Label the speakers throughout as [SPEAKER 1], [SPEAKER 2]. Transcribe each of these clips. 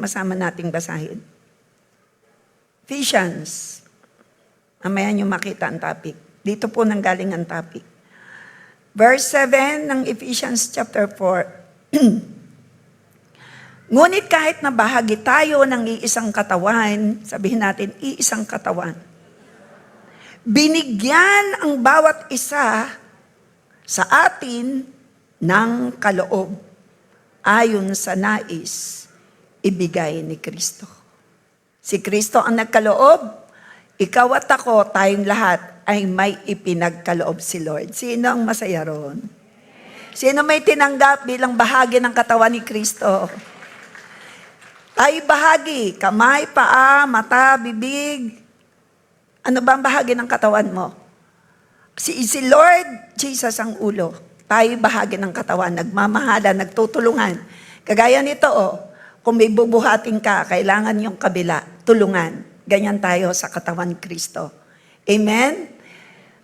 [SPEAKER 1] masama nating basahin. Ephesians. Mamaya nyo makita ang topic. Dito po nanggaling ang topic. Verse 7 ng Ephesians chapter 4. Ngunit kahit na bahagi tayo ng iisang katawan, sabihin natin, iisang katawan, binigyan ang bawat isa sa atin ng kaloob ayon sa nais ibigay ni Kristo. Si Kristo ang nagkaloob, ikaw at ako, tayong lahat, ay may ipinagkaloob si Lord. Sino ang masaya ron? Sino may tinanggap bilang bahagi ng katawan ni Kristo? Tayo bahagi, kamay, paa, mata, bibig. Ano ba ang bahagi ng katawan mo? Si Lord Jesus ang ulo. Tayo bahagi ng katawan, nagmamahala, nagtutulungan. Kagaya nito, kung may bubuhatin ka, kailangan yung kabila, tulungan. Ganyan tayo sa katawan ni Kristo. Amen?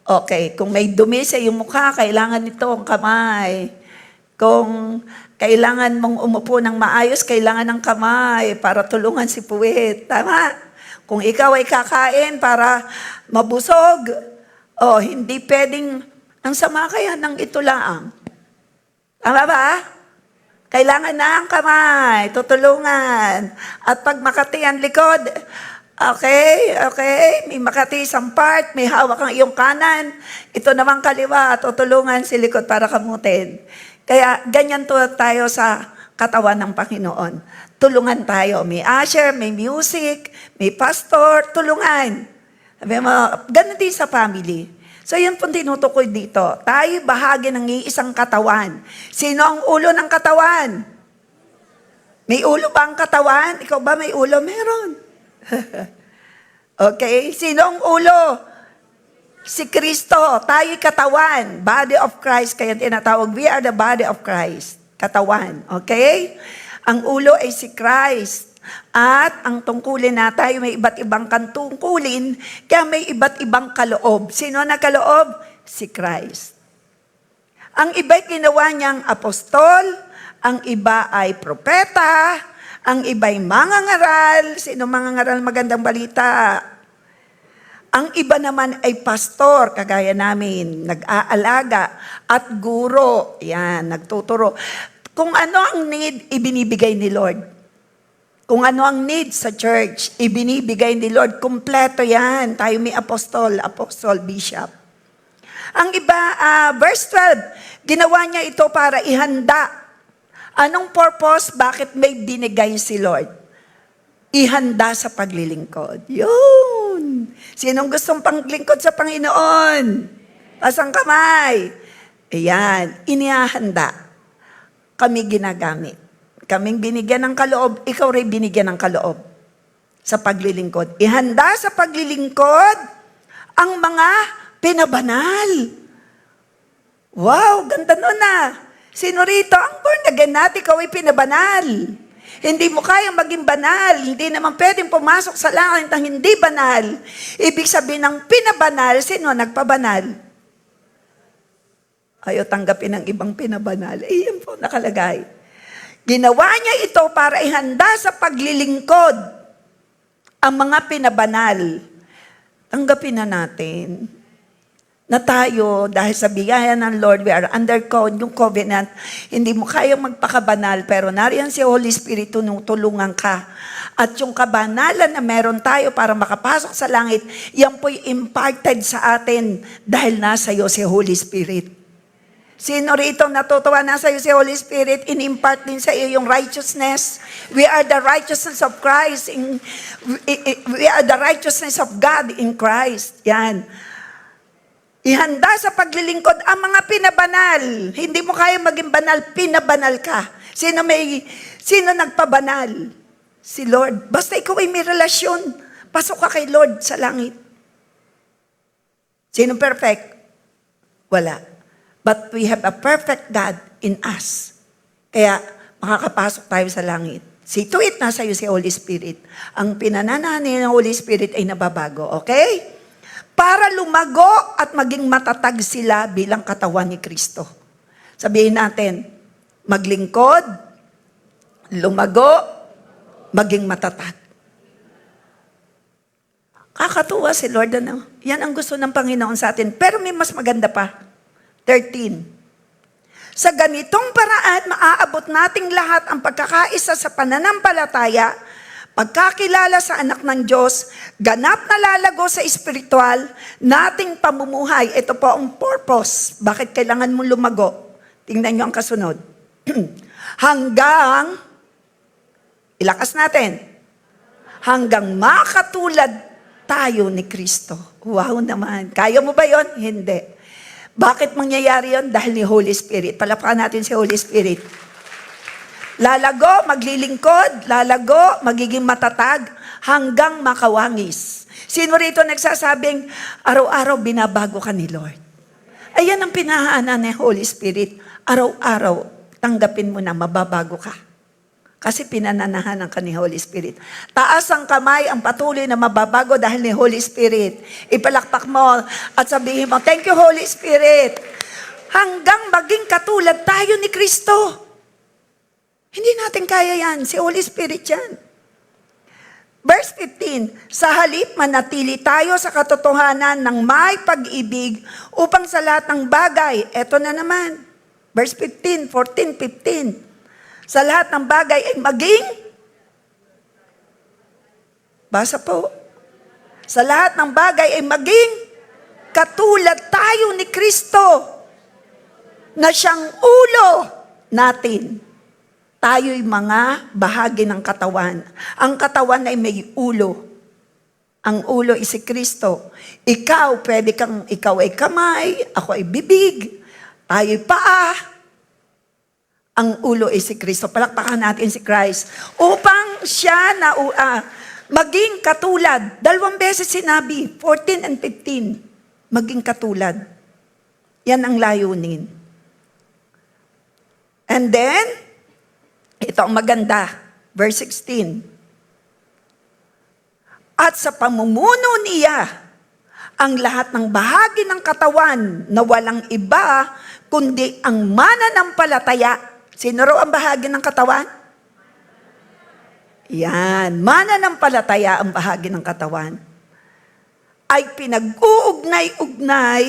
[SPEAKER 1] Okay, kung may dumi sa iyong mukha, kailangan nito ang kamay. Kung kailangan mong umupo ng maayos, kailangan ng kamay para tulungan si puwet. Tama? Kung ikaw ay kakain para mabusog, hindi pwedeng, ang sama kaya ng ito lang. Tama ba? Kailangan na ang kamay, tutulungan. At pag makati ang likod, okay, may makati isang part, may hawak ang iyong kanan, ito naman kaliwa, tutulungan si likod para kamutin. Kaya ganyan tayo sa katawan ng Panginoon. Tulungan tayo. May usher, may music, may pastor, tulungan. Sabi mo, ganun din sa family. So yun po tinutukoy dito. Tayo bahagi ng iisang katawan. Sino ang ulo ng katawan? May ulo ba ang katawan? Ikaw ba may ulo? Meron. Okay? Sino ang ulo? Si Kristo. Tayo'y katawan. Body of Christ. Kaya tinatawag, we are the body of Christ. Katawan. Okay? Ang ulo ay si Christ. At ang tungkulin na tayo may iba't ibang kantungkulin, kaya may iba't ibang kaloob. Sino na kaloob? Si Christ. Ang iba'y ginawa niyang apostol, ang iba ay propeta, ang iba'y mangangaral. Sino mangangaral? Magandang balita. Ang iba naman ay pastor, kagaya namin, nag-aalaga, at guro, yan, nagtuturo. Kung ano ang need, ibinibigay ni Lord. Kung ano ang need sa church, ibinibigay ni Lord. Kompleto yan. Tayo may apostol, bishop. Ang iba, verse 12, ginawa niya ito para ihanda. Anong purpose? Bakit may binigay si Lord? Ihanda sa paglilingkod. Yun. Sinong gustong paglingkod sa Panginoon? Pasang kamay. Ayan, inihahanda. Kami ginagamit. Kaming binigyan ng kaloob, ikaw rin binigyan ng kaloob sa paglilingkod. Ihanda sa paglilingkod ang mga pinabanal. Wow, ganda nun Sino rito? Ang born again natin, ikaw ay pinabanal. Hindi mo kayang maging banal. Hindi naman pwedeng pumasok sa langit ng hindi banal. Ibig sabihin ng pinabanal, sino nagpabanal? Ayaw tanggapin ng ibang pinabanal. Iyan po nakalagay. Ginawa niya ito para ihanda sa paglilingkod ang mga pinabanal. Tanggapin na natin na tayo, dahil sa biyaya ng Lord, we are under yung covenant, hindi mo kayang magpakabanal, pero nariyan si Holy Spirit, tulungan ka. At yung kabanalan na meron tayo para makapasok sa langit, yan po'y imparted sa atin dahil nasa iyo si Holy Spirit. Sino rito natutuwa na sa iyo si Holy Spirit, in-impart din sa iyo yung righteousness. We are the righteousness of Christ. We are the righteousness of God in Christ. Yan. Ihanda sa paglilingkod ang mga pinabanal. Hindi mo kaya maging banal, pinabanal ka. Sino nagpabanal? Si Lord. Basta ikaw ay may relasyon, pasok ka kay Lord sa langit. Sino perfect? Wala. But we have a perfect God in us. Kaya makakapasok tayo sa langit. See to it, nasa iyo si Holy Spirit. Ang pinananahan ng Holy Spirit ay nababago. Okay? Para lumago at maging matatag sila bilang katawan ni Kristo. Sabihin natin, maglingkod, lumago, maging matatag. Kakatuwa si Lord, ano? Yan ang gusto ng Panginoon sa atin. Pero may mas maganda pa. 13. Sa ganitong paraan, maaabot nating lahat ang pagkakaisa sa pananampalataya, pagkakilala sa anak ng Diyos, ganap na lalago sa espiritual, nating pamumuhay. Ito po ang purpose. Bakit kailangan mong lumago? Tingnan nyo ang kasunod. Hanggang, ilakas natin, hanggang makatulad tayo ni Kristo. Wow naman. Kaya mo ba yon? Hindi. Bakit mangyayari yon? Dahil ni Holy Spirit. Palakpakan natin si Holy Spirit. Lalago, maglilingkod, lalago, magiging matatag, hanggang makawangis. Sino rito nagsasabing, araw-araw binabago ka ni Lord? Ayan ang pinahaanan ni Holy Spirit. Araw-araw, tanggapin mo na mababago ka. Kasi pinananahanan ka ni Holy Spirit. Taas ang kamay, ang patuloy na mababago dahil ni Holy Spirit. Ipalakpak mo at sabihin mo, thank you Holy Spirit. Hanggang maging katulad tayo ni Kristo. Hindi natin kaya yan. Si Holy Spirit yan. Verse 15, sa halip manatili tayo sa katotohanan ng may pag-ibig upang sa lahat ng bagay, eto na naman. Verse 15, 14, 15. Sa lahat ng bagay ay maging, basa po, sa lahat ng bagay ay maging katulad tayo ni Kristo na siyang ulo natin. Tayo'y mga bahagi ng katawan. Ang katawan ay may ulo. Ang ulo ay si Kristo. Ikaw ay kamay, ako ay bibig, tayo'y paa. Ang ulo ay si Kristo. Palakpakan natin si Christ. Upang siya na maging katulad. 2 beses sinabi, 14 and 15. Maging katulad. Yan ang layunin. And then, ito ang maganda. Verse 16. At sa pamumuno niya, ang lahat ng bahagi ng katawan na walang iba, kundi ang mananampalataya. Sino raw ang bahagi ng katawan? Yan. Mananampalataya ang bahagi ng katawan. Ay pinag-uugnay-ugnay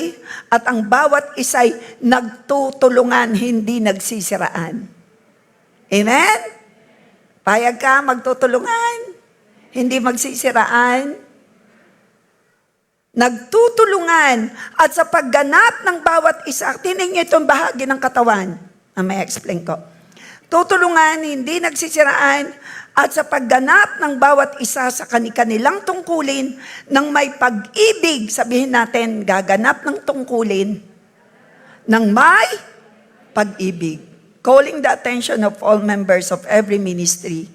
[SPEAKER 1] at ang bawat isa'y nagtutulungan, hindi nagsisiraan. Amen? Payag ka, magtutulungan, hindi magsisiraan. Nagtutulungan at sa pagganap ng bawat isa, tinan niyo itong bahagi ng katawan. May explain ko. Tutulungan, hindi nagsisiraan, at sa pagganap ng bawat isa sa kanilang tungkulin ng may pag-ibig, sabihin natin, gaganap ng tungkulin ng may pag-ibig. Calling the attention of all members of every ministry,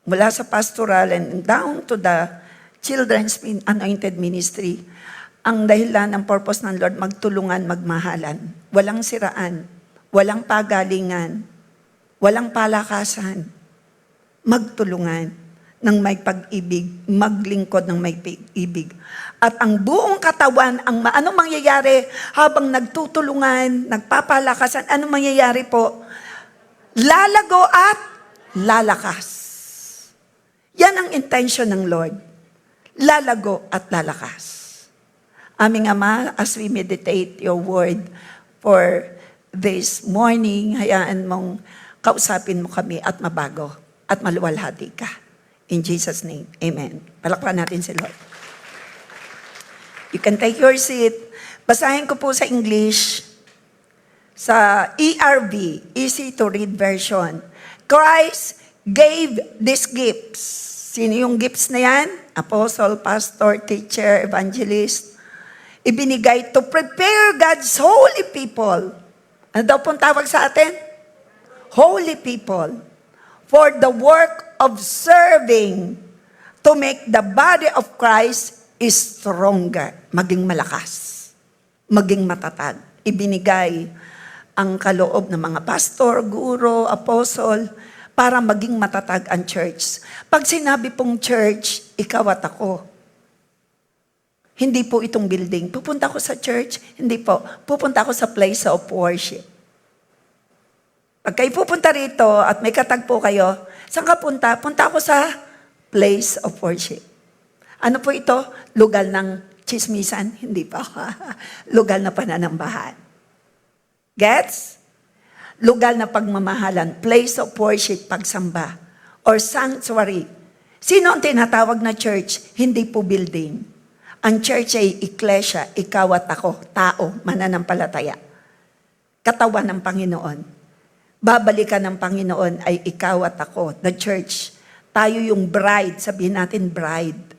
[SPEAKER 1] mula sa pastoral and down to the children's anointed ministry, ang dahilan ng purpose ng Lord, magtulungan, magmahalan. Walang siraan. Walang pagalingan, walang palakasan, magtulungan ng may pag-ibig, maglingkod ng may pag-ibig. At ang buong katawan, ano mangyayari habang nagtutulungan, nagpapalakasan, ano mangyayari po? Lalago at lalakas. Yan ang intention ng Lord. Lalago at lalakas. Aming Ama, as we meditate your word for this morning, hayaan mong kausapin mo kami at mabago at maluwalhati ka. In Jesus' name, amen. Palakpakan natin si Lord. You can take your seat. Basahin ko po sa English, sa ERV, Easy to Read version. Christ gave these gifts. Sino yung gifts na yan? Apostle, pastor, teacher, evangelist. Ibinigay to prepare God's holy people. Ano daw pong tawag sa atin? Holy people. For the work of serving, to make the body of Christ is stronger. Maging malakas. Maging matatag. Ibinigay ang kaloob ng mga pastor, guro, apostle, para maging matatag ang church. Pag sinabi pong church, ikaw at ako. Hindi po itong building. Pupunta ko sa church? Hindi po. Pupunta ako sa place of worship. Pag kayo pupunta rito at may katagpo kayo, Saan ka punta? Punta ako sa place of worship. Ano po ito? Lugar ng chismisan? Hindi pa. Lugar na pananambahan. Gets? Lugar na pagmamahalan. Place of worship, pagsamba. Or sanctuary. Sino ang tinatawag na church? Hindi po building. Ang church ay iglesia, ikaw at ako, tao, mananampalataya. Katawan ng Panginoon. Babalikan ng Panginoon ay ikaw at ako, the church. Tayo yung bride, sabihin natin bride.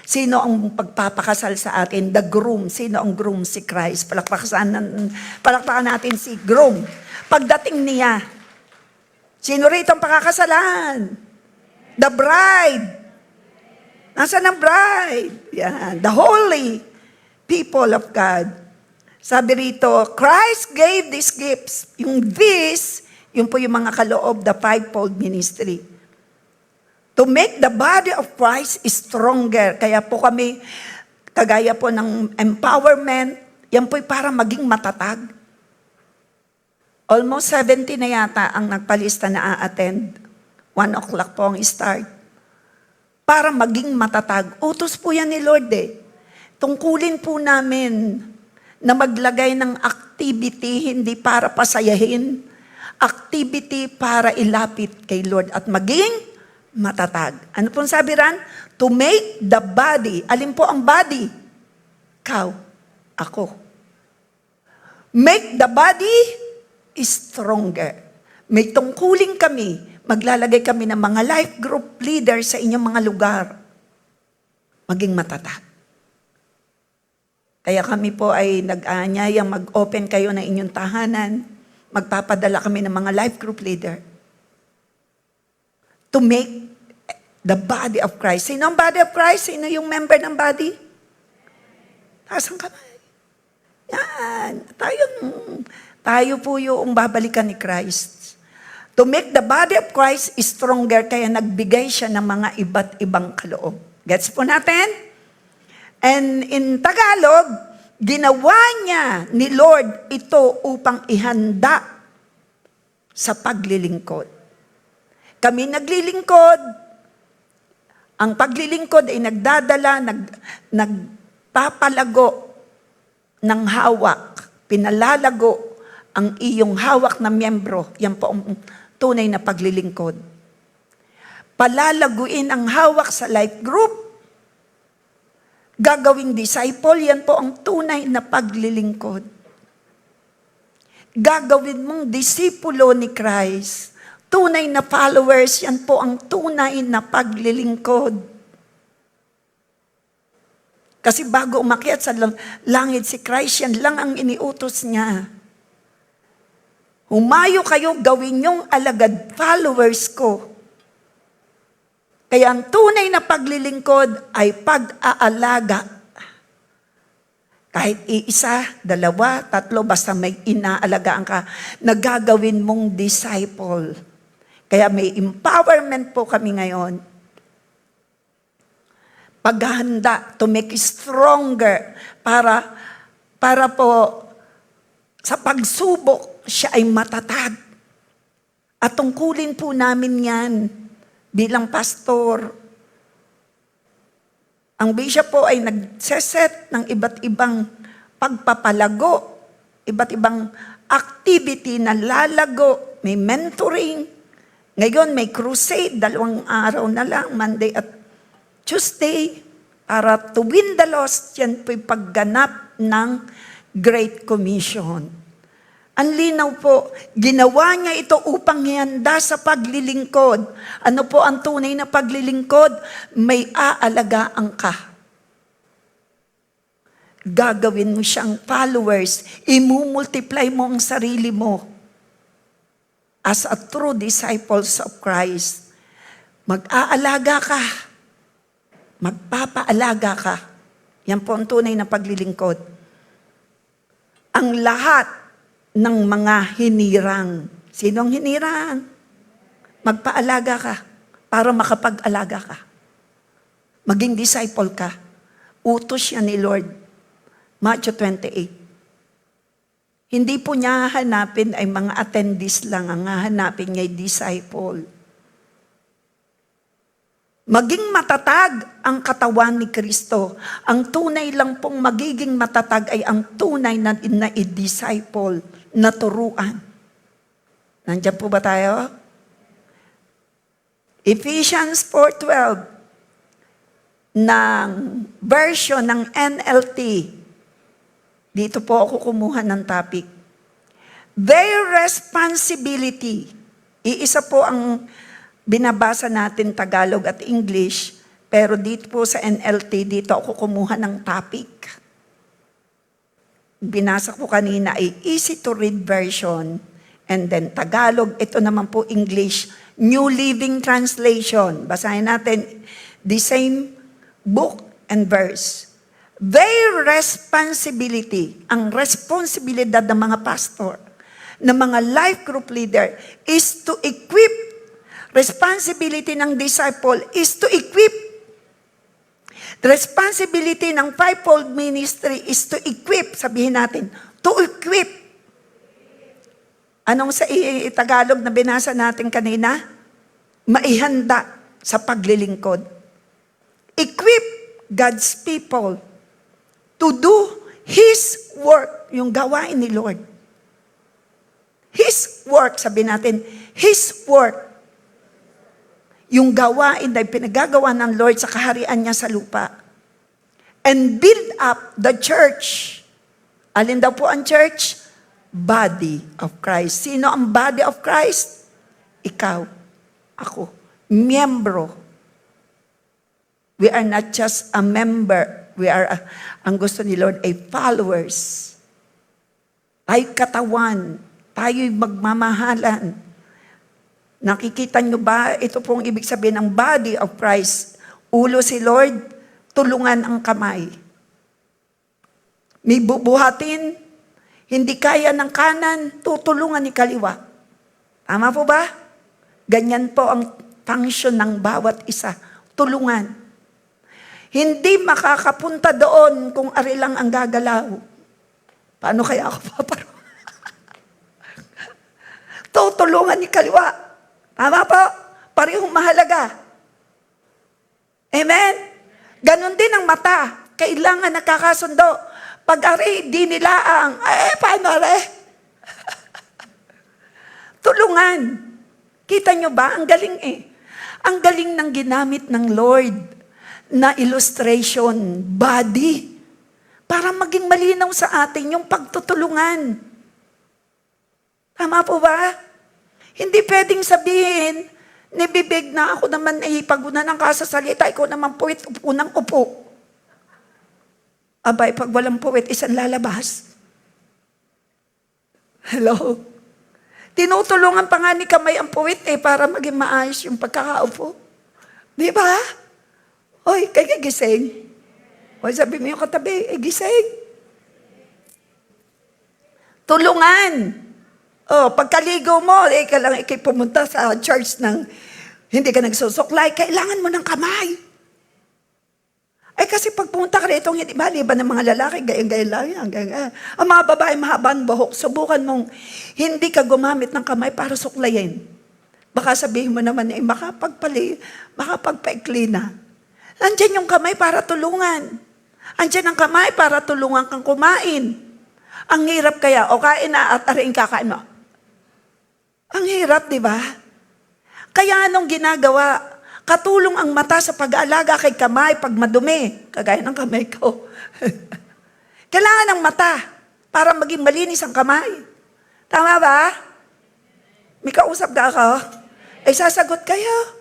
[SPEAKER 1] Sino ang pagpapakasal sa atin? The groom. Sino ang groom? Si Christ. Palakpakan natin si groom. Pagdating niya, sino rito ang pakakasalan? The bride. Nasaan ang bride? Yan. The holy people of God. Sabi rito, Christ gave these gifts. Yung this, yun po yung mga kaloob, the fivefold ministry. To make the body of Christ stronger. Kaya po kami, kagaya po ng empowerment, yan po'y para maging matatag. Almost 70 na yata ang nagpalista na a-attend. 1 o'clock po ang start. Para maging matatag. Utos po yan ni Lord eh. Tungkulin po namin na maglagay ng activity, hindi para pasayahin. Activity para ilapit kay Lord at maging matatag. Ano pong sabi ran? To make the body. Alin po ang body? Ikaw, ako. Make the body stronger. May tungkulin kami. Maglalagay kami ng mga life group leaders sa inyong mga lugar. Maging matatag. Kaya kami po ay nag-aanyayang mag-open kayo ng inyong tahanan. Magpapadala kami ng mga life group leader. To make the body of Christ. Sino ang body of Christ? Sino yung member ng body? Taas ang kamay. Yan. Tayo po yung babalikan ni Christ. To make the body of Christ stronger, kaya nagbigay siya ng mga iba't ibang kaloob. Gets po natin? And in Tagalog, ginawa niya ni Lord ito upang ihanda sa paglilingkod. Kami naglilingkod. Ang paglilingkod ay nagdadala, nagpapalago ng hawak. Pinalalago ang iyong hawak na miyembro. Yan po ang tunay na paglilingkod. Palalaguin ang hawak sa life group. Gagawing disciple, yan po ang tunay na paglilingkod. Gagawin mong disipulo ni Christ. Tunay na followers, yan po ang tunay na paglilingkod. Kasi bago umakyat sa langit si Christ, yan lang ang iniutos niya. Humayo kayo, gawin yung alagad followers ko. Kaya ang tunay na paglilingkod ay pag-aalaga. Kahit iisa, dalawa, tatlo, basta may inaalagaan ka, nagagawin mong disciple. Kaya may empowerment po kami ngayon. Paghahanda to make stronger para po sa pagsubok siya ay matatag. At tungkulin po namin yan. Bilang pastor, ang bishop po ay nagseset ng iba't ibang pagpapalago, iba't ibang activity na lalago, may mentoring. Ngayon may crusade, 2 araw na lang, Monday at Tuesday, para to win the lost, yan po'y pagganap ng Great Commission. Ang linaw po, ginawa niya ito upang ihanda sa paglilingkod. Ano po ang tunay na paglilingkod? May aalagaan ka. Gagawin mo siyang followers. Imumultiply mo ang sarili mo. As a true disciples of Christ. Mag-aalaga ka. Magpapaalaga ka. Yan po ang tunay na paglilingkod. Ang lahat ng mga hinirang. Sinong hinirang? Magpaalaga ka para makapag-alaga ka. Maging disciple ka. Utos siya ni Lord. Matthew 28. Hindi po niya hahanapin ay mga attendees lang. Ang hahanapin niya ay disciple. Maging matatag ang katawan ni Kristo. Ang tunay lang pong magiging matatag ay ang tunay na i-disciple, na turuan. Nandiyan po ba tayo? Ephesians 4:12 ng version ng NLT. Dito po ako kumuha ng topic. Their responsibility. Iisa po ang binabasa natin Tagalog at English, pero dito po sa NLT, dito ako kumuha ng topic. Binasa ko kanina ay easy to read version, and then Tagalog, ito naman po English, New Living Translation. Basahin natin the same book and verse. Their responsibility, ang responsibilidad ng mga pastor, ng mga life group leader, is to equip. Responsibility ng disciple is to equip. The responsibility ng fivefold ministry is to equip. Sabihin natin, to equip. Anong sa Tagalog na binasa natin kanina? Maihanda sa paglilingkod. Equip God's people to do His work, yung gawain ni Lord. His work, sabihin natin, His work. Yung gawain na pinagagawa ng Lord sa kaharian niya sa lupa. And build up the church. Alin daw po ang church? Body of Christ. Sino ang body of Christ? Ikaw, ako, miyembro. We are not just a member. We are, ang gusto ni Lord ay followers. Tayo katawan. Tayo'y magmamahalan. Nakikita nyo ba, ito pong ibig sabihin ng body of Christ. Ulo si Lord, tulungan ang kamay. May bubuhatin, hindi kaya ng kanan, tutulungan ni kaliwa. Tama po ba? Ganyan po ang function ng bawat isa. Tulungan. Hindi makakapunta doon kung ari lang ang gagalaw. Paano kaya ako paparo? Tutulungan ni kaliwa. Tama po? Parehong mahalaga. Amen? Ganon din ang mata. Kailangan nakakasundo. Pag-ari, di nila ang, paano ari? Tulungan. Kita nyo ba? Ang galing eh. Ang galing ng ginamit ng Lord na illustration, body, para maging malinaw sa atin yung pagtutulungan. Tama po ba? Hindi pwedeng sabihin, nibibig na ako naman pag-una ng kasasalita, ikaw naman puwit, unang upo. Abay, pag walang puwit, isang lalabas. Hello? Tinutulungan pa nga ni kamay ang puwit para maging maayos yung pagkakaupo. Di ba? Oy, kaya gising. Oy, sabi mo yung katabi, gising. Tulungan. Pagkaligo mo, ikay pumunta sa church ng hindi ka nagsusuklay, kailangan mo ng kamay. Kasi pag pumunta ka rito, hindi maliban ng mga lalaki, gayang-gayang lang yan. Ang mga babae, mahabang buhok, subukan mong hindi ka gumamit ng kamay para suklayin. Baka sabihin mo naman, makapagpaikli na. Andiyan yung kamay para tulungan. Andiyan ang kamay para tulungan kang kumain. Ang hirap kaya, kain na at aring kakain mo. Ang hirap, di ba? Kaya anong ginagawa? Katulong ang mata sa pag-aalaga kay kamay pag madumi. Kagaya ng kamay ko. Kailangan ng mata para maging malinis ang kamay. Tama ba? May kausap ka ako? Sasagot kayo.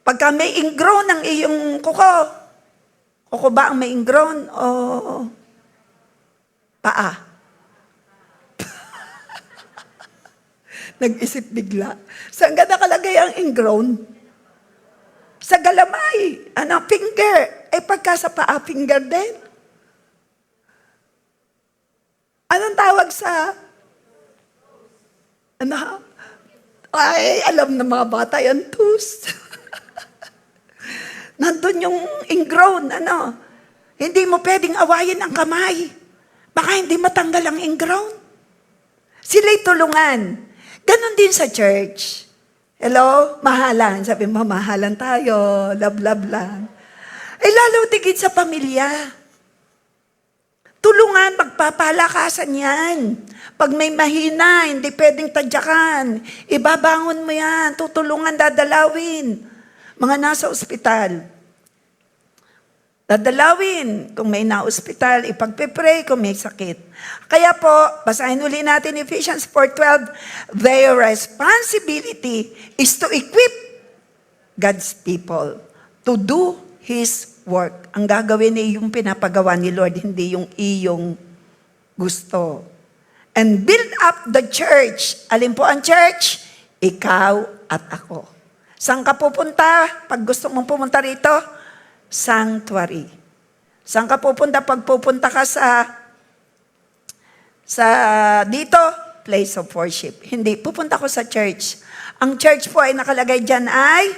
[SPEAKER 1] Pagka may ingrown ang iyong kuko ba ang may ingrown o paa? Nag-isip bigla. Saan ka nakalagay ang ingrown? Sa galamay. Finger. Pagka sa paa, finger din. Anong tawag sa... alam ng mga bata yan, toes. Nandun yung ingrown, Hindi mo pwedeng awayin ang kamay. Baka hindi matanggal ang ingrown. Sila'y tulungan. Ganon din sa church. Hello? Mahalan. Sabi mo, mahalan tayo. Love lang. Lalo tigit sa pamilya. Tulungan, magpapalakasan yan. Pag may mahina, hindi pwedeng tadyakan. Ibabangon mo yan. Tutulungan, dadalawin. Mga nasa ospital. Dadalawin. Kung may na-ospital, ipagpipray kung may sakit. Kaya po, basahin uli natin Ephesians 4:12. Their responsibility is to equip God's people to do His work. Ang gagawin ay yung pinapagawa ni Lord, hindi yung iyong gusto. And build up the church. Alin po ang church? Ikaw at ako. Saan ka pupunta? Pag gusto mong pumunta rito? Sanctuary. Saan ka pupunta pag pupunta ka sa dito? Place of worship. Hindi, pupunta ko sa church. Ang church po ay nakalagay dyan ay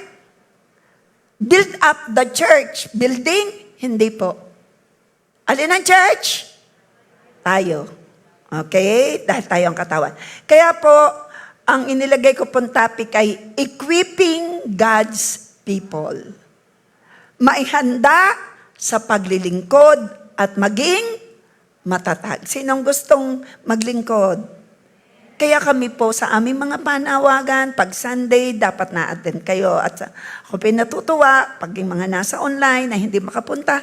[SPEAKER 1] build up the church. Building? Hindi po. Alin ang church? Tayo. Okay? Dahil tayo ang katawan. Kaya po, ang inilagay ko pong topic ay equipping God's people. Maihanda sa paglilingkod at maging matatag. Sinong gustong maglingkod? Kaya kami po sa aming mga panawagan, pag Sunday, dapat na-attend kayo. At ako pinatutuwa, pag yung mga nasa online na hindi makapunta,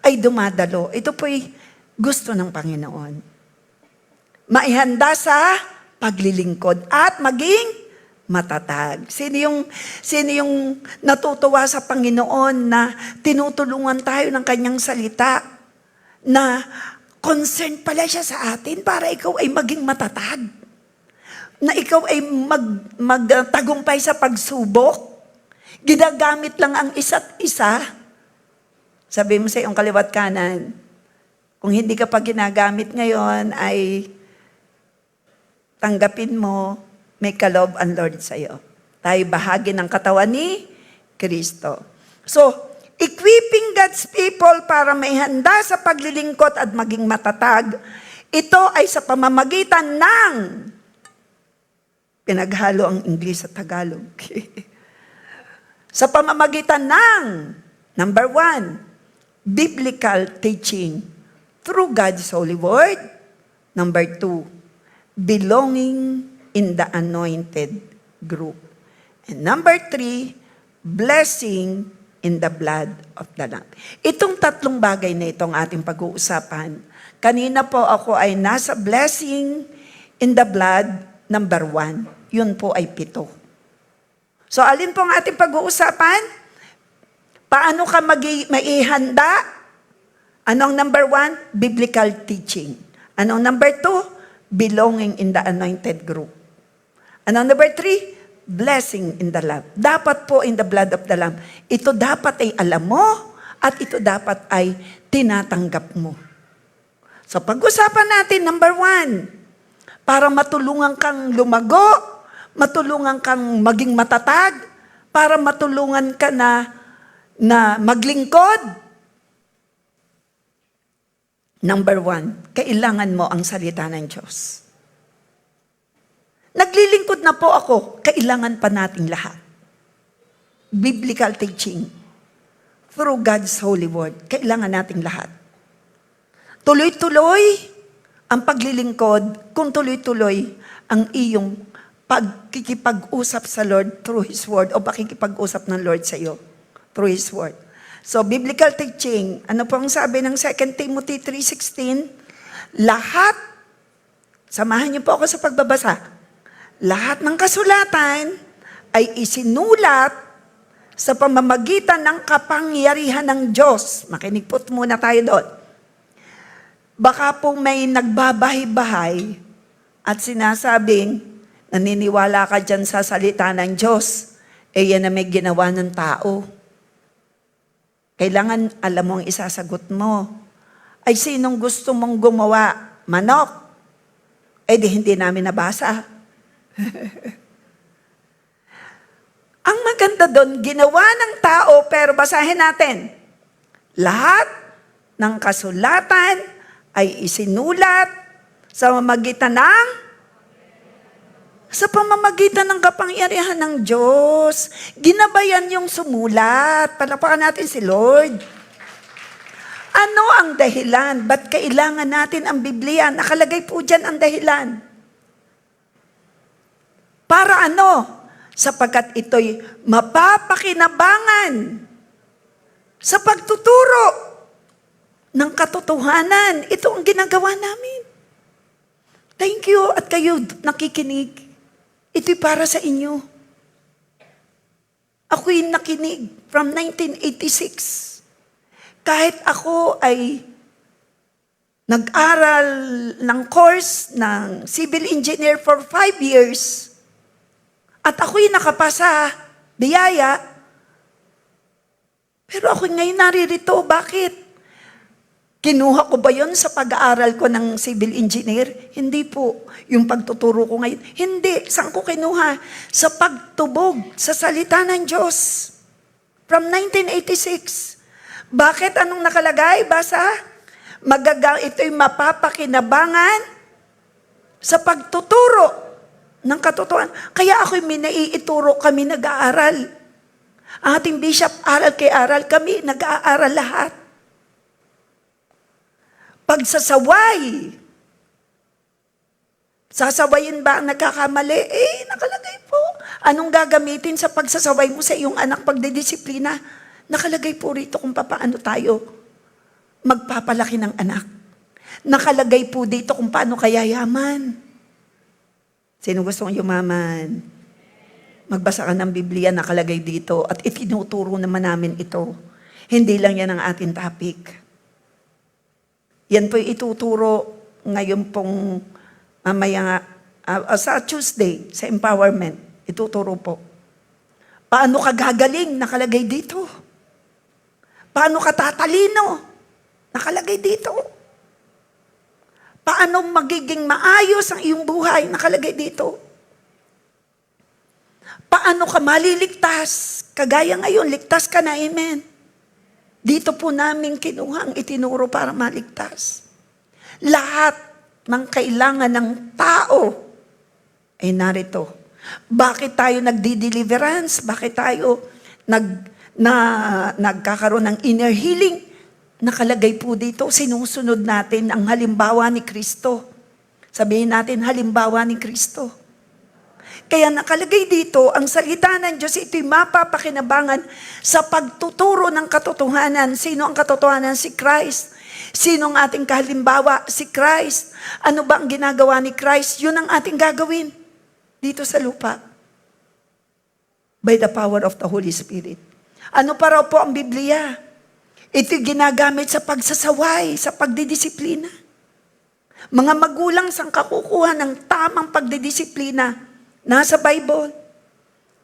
[SPEAKER 1] ay dumadalo. Ito po'y gusto ng Panginoon. Maihanda sa paglilingkod at maging matatag. Sino yung natutuwa sa Panginoon na tinutulungan tayo ng kanyang salita, na concerned pala siya sa atin para ikaw ay maging matatag, na ikaw ay magtagumpay sa pagsubok. Ginagamit lang ang isa't isa. Sabi mo sa iyong kaliwat kanan, kung hindi ka pa ginagamit ngayon, ay tanggapin mo, may kaloob ang Lord sa iyo. Tayo bahagi ng katawan ni Kristo. So, equipping God's people para may handa sa paglilingkod at maging matatag, ito ay sa pamamagitan ng, pinaghalo ang Ingles at Tagalog, sa pamamagitan ng, number 1, biblical teaching through God's holy word. Number 2, belonging in the anointed group. And number 3, blessing in the blood of the Lamb. Itong tatlong bagay na itong ating pag-uusapan. Kanina po ako ay nasa blessing in the blood, number 1. Yun po ay 7. So alin po ang ating pag-uusapan? Paano ka maihanda? Anong number 1? Biblical teaching. Anong number 2? Belonging in the anointed group. Anong number 3? Blessing in the Lamb. Dapat po in the blood of the Lamb. Ito dapat ay alam mo at ito dapat ay tinatanggap mo. So pag-usapan natin, number 1, para matulungan kang lumago, matulungan kang maging matatag, para matulungan ka na maglingkod. Number 1, kailangan mo ang salita ng Diyos. Naglilingkod na po ako, kailangan pa nating lahat. Biblical teaching through God's holy word, kailangan nating lahat. Tuloy-tuloy ang paglilingkod, kung tuloy-tuloy ang iyong pagkikipag-usap sa Lord through His word, o pakikipag-usap ng Lord sa iyo through His word. So, biblical teaching, ano po ang sabi ng 2 Timothy 3:16? Lahat, samahan niyo po ako sa pagbabasa, lahat ng kasulatan ay isinulat sa pamamagitan ng kapangyarihan ng Diyos. Makinig po muna tayo doon. Baka po may nagbabahay-bahay at sinasabing, naniniwala ka dyan sa salita ng Diyos, yan na may ginawa ng tao. Kailangan alam mo ang isasagot mo. Ay sinong gusto mong gumawa? Manok? Di hindi namin nabasa. Ang maganda doon, ginawa ng tao, pero basahin natin. Lahat ng kasulatan ay isinulat sa pamamagitan ng Sa pamamagitan ng kapangyarihan ng Diyos, ginabayan yung sumulat. Palapakan natin si Lord. Ano ang dahilan? Ba't kailangan natin ang Biblia? Nakalagay po dyan ang dahilan. Para ano? Sapagkat ito'y mapapakinabangan sa pagtuturo ng katotohanan. Ito ang ginagawa namin. Thank you at kayo nakikinig. Ito'y para sa inyo. Ako'y nakinig from 1986. Kahit ako ay nag-aral ng course ng civil engineer for 5 years at ako'y nakapasa, biyaya, pero ako'y ngayon naririto. Bakit? Kinuha ko ba yon sa pag-aaral ko ng civil engineer? Hindi po. Yung pagtuturo ko ngayon. Hindi. Saan ko kinuha? Sa pagtubog sa salita ng Diyos. From 1986. Bakit? Anong nakalagay? Basa? Ito'y mapapakinabangan sa pagtuturo ng katotohanan. Kaya ako'y naiituro kami nag-aaral. Ang ating bishop, aral kay aral. Kami nag-aaral lahat. Pagsasaway. Sasawayin ba ang nagkakamali? Nakalagay po. Anong gagamitin sa pagsasaway mo sa iyong anak pagdidisiplina? Nakalagay po rito kung paano tayo magpapalaki ng anak. Nakalagay po dito kung paano kaya yaman. Sino gustong yumaman? Magbasa ka ng Biblia, nakalagay dito. At itinuturo naman namin ito. Hindi lang yan ang ating topic. Yan po ituturo ngayon pong mamaya sa Tuesday, sa empowerment. Ituturo po. Paano ka gagaling? Nakalagay dito. Paano ka tatalino? Nakalagay dito. Paano magiging maayos ang iyong buhay? Nakalagay dito. Paano ka maliligtas? Kagaya ngayon, ligtas ka na, amen. Dito po namin kinuha ang itinuro para maligtas. Lahat ng kailangan ng tao ay narito. Bakit tayo nagdi-deliverance? Bakit tayo nagkakaroon ng inner healing? Nakalagay po dito, sinusunod natin ang halimbawa ni Kristo. Sabihin natin, halimbawa ni Kristo. Kaya nakalagay dito, ang salita ng Diyos, ito'y mapapakinabangan sa pagtuturo ng katotohanan. Sino ang katotohanan? Si Christ. Sino ang ating kahalimbawa? Si Christ. Ano ba ang ginagawa ni Christ? Yun ang ating gagawin dito sa lupa. By the power of the Holy Spirit. Ano pa raw po ang Biblia? Ito'y ginagamit sa pagsasaway, sa pagdidisiplina. Mga magulang sang kakukuha ng tamang pagdidisiplina, nasa Bible.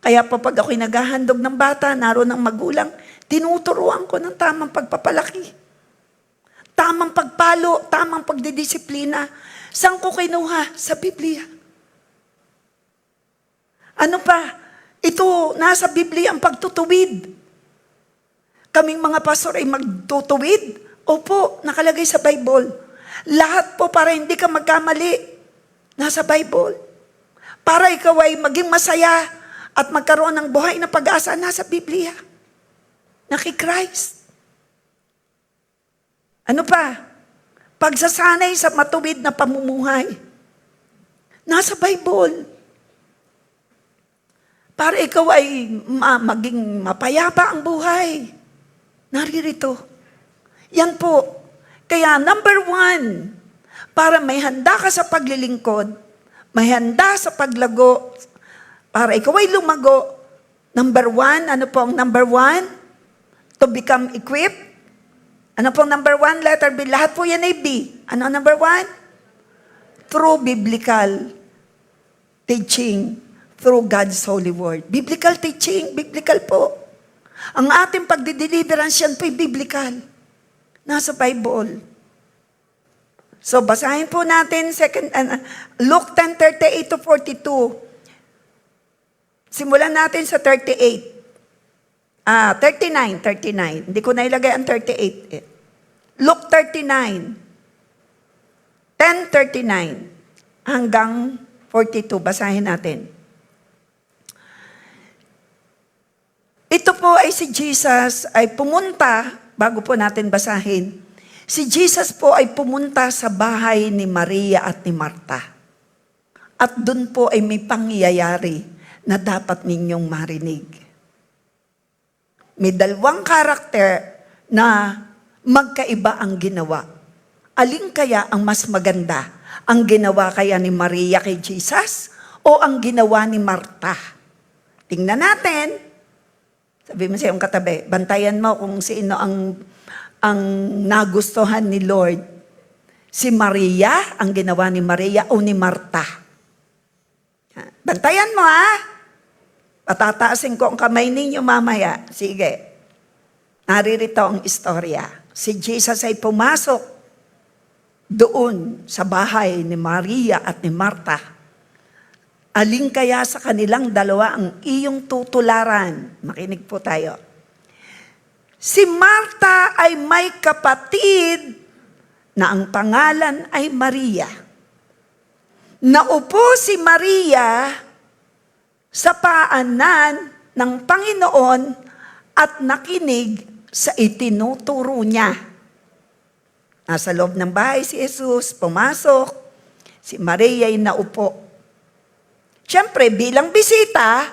[SPEAKER 1] Kaya po pag ako'y naghahandog ng bata, naroon ng magulang, tinuturuan ko ng tamang pagpapalaki. Tamang pagpalo, tamang pagdidisiplina. Saan ko kinuha? Sa Biblia. Ano pa? Ito, nasa Biblia ang pagtutuwid. Kaming mga pastor ay magtutuwid. Opo, nakalagay sa Bible. Lahat po para hindi ka magkamali. Nasa Bible. Para ikaw ay maging masaya at magkaroon ng buhay na pag-asa, nasa Biblia. Na kay Christ. Ano pa? Pagsasanay sa matuwid na pamumuhay. Nasa Bible. Para ikaw ay maging mapayapa ang buhay. Naririto. Yan po. Kaya number 1, para may handa ka sa paglilingkod, may handa sa paglago, para ikaw ay lumago. Number 1, ano po ang number 1? To become equipped. Ano po ang number 1? Letter B. Lahat po yan ay B. Ano ang number 1? Through biblical teaching. Through God's holy word. Biblical teaching. Biblical po. Ang ating pagdideliverance yan po ay biblical. Nasa Bible. So, basahin po natin Luke 10:38 to 42. Simulan natin sa 38. 39. Hindi ko na ilagay ang 38. Luke 39. 10:39 hanggang 42, basahin natin. Ito po ay si Jesus ay pumunta, bago po natin basahin, si Jesus po ay pumunta sa bahay ni Maria at ni Marta. At doon po ay may pangyayari na dapat ninyong marinig. May dalawang karakter na magkaiba ang ginawa. Alin kaya ang mas maganda? Ang ginawa kaya ni Maria kay Jesus o ang ginawa ni Marta? Tingnan natin. Sabi mo sa iyong katabi, bantayan mo kung sino ang nagustuhan ni Lord. Si Maria, ang ginawa ni Maria o ni Marta? Bantayan mo Patataasin ko ang kamay ninyo mamaya. Sige. Naririto ang istorya. Si Jesus ay pumasok doon sa bahay ni Maria at ni Marta. Alin kaya sa kanilang dalawa ang iyong tutularan? Makinig po tayo. Si Marta ay may kapatid na ang pangalan ay Maria. Naupo si Maria sa paanan ng Panginoon at nakinig sa itinuturo niya. Nasa loob ng bahay si Jesus, pumasok, si Maria ay naupo. Siyempre, bilang bisita,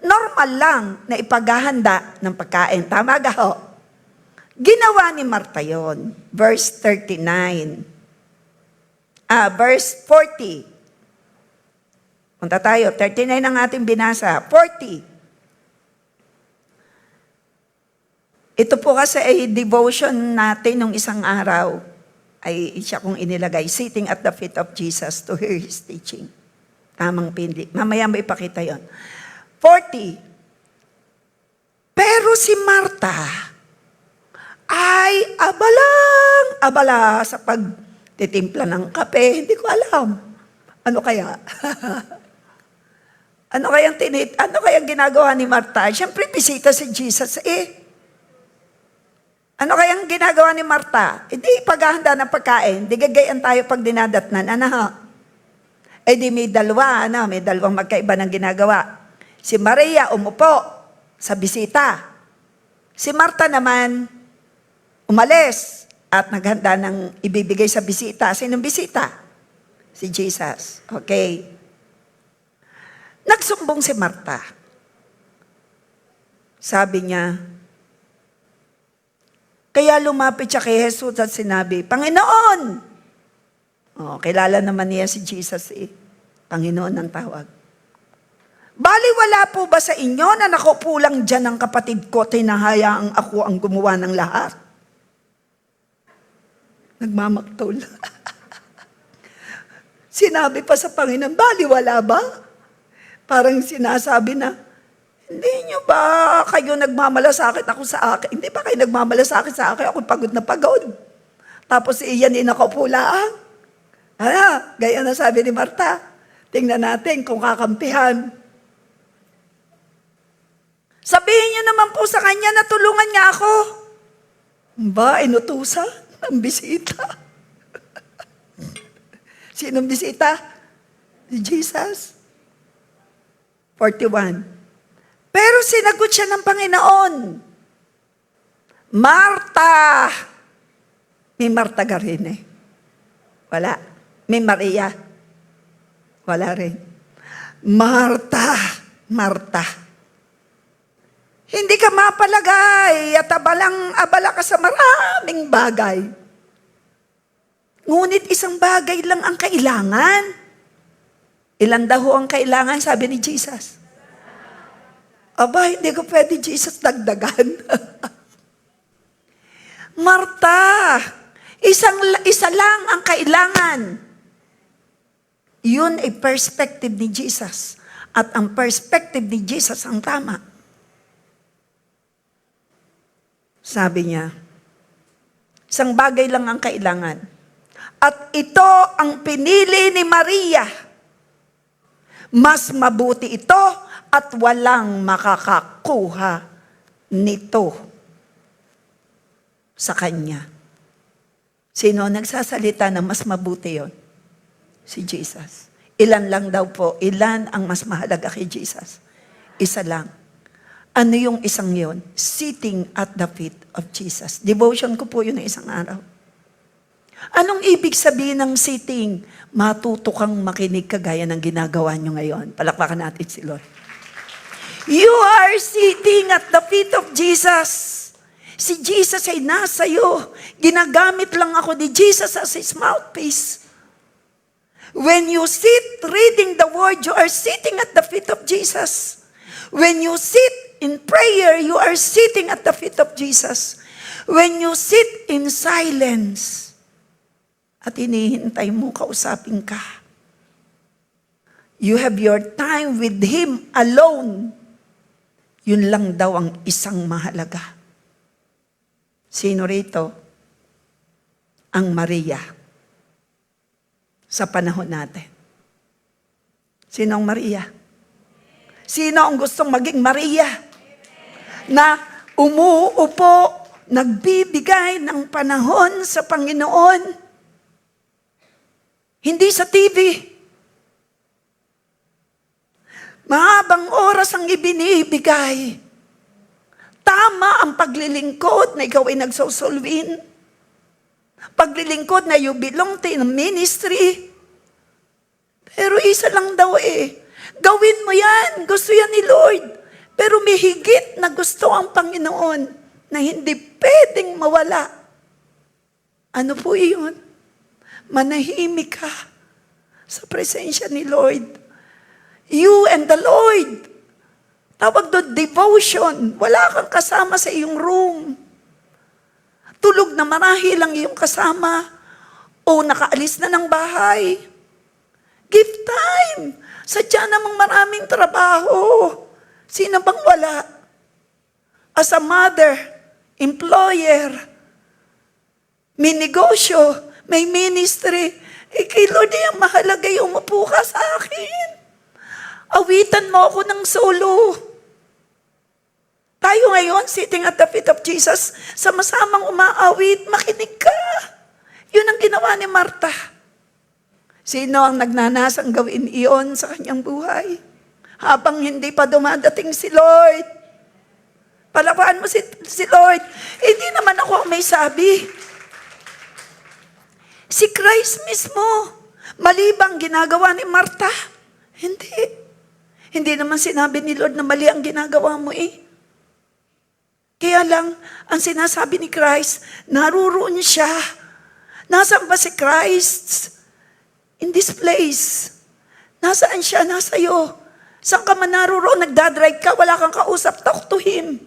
[SPEAKER 1] normal lang na ipaghahanda ng pagkain. Tama ga ho? Ginawa ni Marta yon. Verse 39. Verse 40. Punta tayo, 39 ang ating binasa. 40. Ito po kasi ay devotion natin nung isang araw. Ay siya kong inilagay, sitting at the feet of Jesus to hear His teaching. Tamang pinili. Mamaya may ipakita yon. 40. Pero si Marta ay abala sa pagtitimpla ng kape. Hindi ko alam. Ano kaya? Ano kayang ginagawa ni Marta? Siyempre, bisita si Jesus Ano kayang ginagawa ni Marta? Hindi paghahanda ng pagkain. Di gagayan tayo pag dinadatnan. Di may dalawang magkaiba ng ginagawa. Si Maria umupo sa bisita. Si Marta naman umalis at naghanda ng ibibigay sa bisita. Sinong bisita? Si Jesus. Okay. Nagsumbong si Marta. Sabi niya, kaya lumapit siya kay Jesus at sinabi, Panginoon! Kilala naman niya si Jesus Panginoon ang tawag. Bali wala po ba sa inyo na nakaupo lang dyan ang kapatid ko, tinahayaang ako ang gumawa ng lahat? Nagmamaktol. Sinabi pa sa Panginoon, bali wala ba? Parang sinasabi na, hindi nyo ba kayo nagmamalasakit ako sa akin? Hindi ba kayo nagmamalasakit sa akin? Ako pagod na pagod. Tapos iyan nakaupo lang. Gaya na sabi ni Marta. Tingnan natin kung kakampihan. Sabihin nyo naman po sa kanya na tulungan niya ako. Inutusan ng bisita. Sinong bisita? Si Jesus. 41. Pero sinagot siya ng Panginoon. Marta. May Marta ka rin Wala. May Maria. Wala rin. Marta. Hindi ka mapalagay at abala ka sa maraming bagay. Ngunit isang bagay lang ang kailangan. Ilan daw ang kailangan, sabi ni Jesus? Hindi ko pwede, Jesus, dagdagan. Marta, isa lang ang kailangan. Yun ay perspective ni Jesus. At ang perspective ni Jesus ang tama. Sabi niya, isang bagay lang ang kailangan. At ito ang pinili ni Maria. Mas mabuti ito at walang makakakuha nito sa kanya. Sino nagsasalita na mas mabuti yon? Si Jesus. Ilan lang daw po, ilan ang mas mahalaga kay Jesus? Isa lang. Ano yung isang yon? Sitting at the feet of Jesus. Devotion ko po yun na isang araw. Anong ibig sabihin ng sitting? Matuto kang makinig kagaya ng ginagawa nyo ngayon. Palakpakan natin si Lord. You are sitting at the feet of Jesus. Si Jesus ay nasa iyo. Ginagamit lang ako ni Jesus as His mouthpiece. When you sit reading the Word, you are sitting at the feet of Jesus. When you sit in prayer, you are sitting at the feet of Jesus. When you sit in silence, at hinihintay mo, kausapin ka. You have your time with Him alone. Yun lang daw ang isang mahalaga. Sino rito? Ang Maria. Sa panahon natin. Sino ang Maria? Sino ang gustong maging Maria? Na umuupo, nagbibigay ng panahon sa Panginoon. Hindi sa TV. Mahabang oras ang ibinibigay. Tama ang paglilingkod na ikaw ay nagsusulwin. Paglilingkod na you belong to a ministry. Pero isa lang daw Gawin mo yan. Gusto yan ni Lord. Pero may higit na gusto ang Panginoon na hindi pwedeng mawala. Ano po iyon? Manahimik ka sa presensya ni Lord. You and the Lord. Tawag doon, devotion. Wala kang kasama sa iyong room. Tulog na marahil ang iyong kasama. O nakaalis na ng bahay. Give time. Sadya namang maraming trabaho. Sino bang wala? As a mother, employer, may negosyo, may ministry. Kay Lord, ang mahalaga yung umupo ka sa akin. Awitan mo ako ng solo. Tayo ngayon, sitting at the feet of Jesus, sama-samang umaawit, makinig ka. Yun ang ginawa ni Martha. Sino ang nagnanasang gawin iyon sa kanyang buhay? Habang hindi pa dumadating si Lord. Palakpakan mo si Lord. Hindi naman ako ang may sabi. Si Christ mismo. Mali bang ginagawa ni Martha? Hindi. Hindi naman sinabi ni Lord na mali ang ginagawa mo Kaya lang, ang sinasabi ni Christ, naruroon siya. Nasaan ba si Christ? In this place. Nasaan siya? Nasa iyo. Saan ka man naruroon? Nagdadrive ka, wala kang kausap. Talk to Him.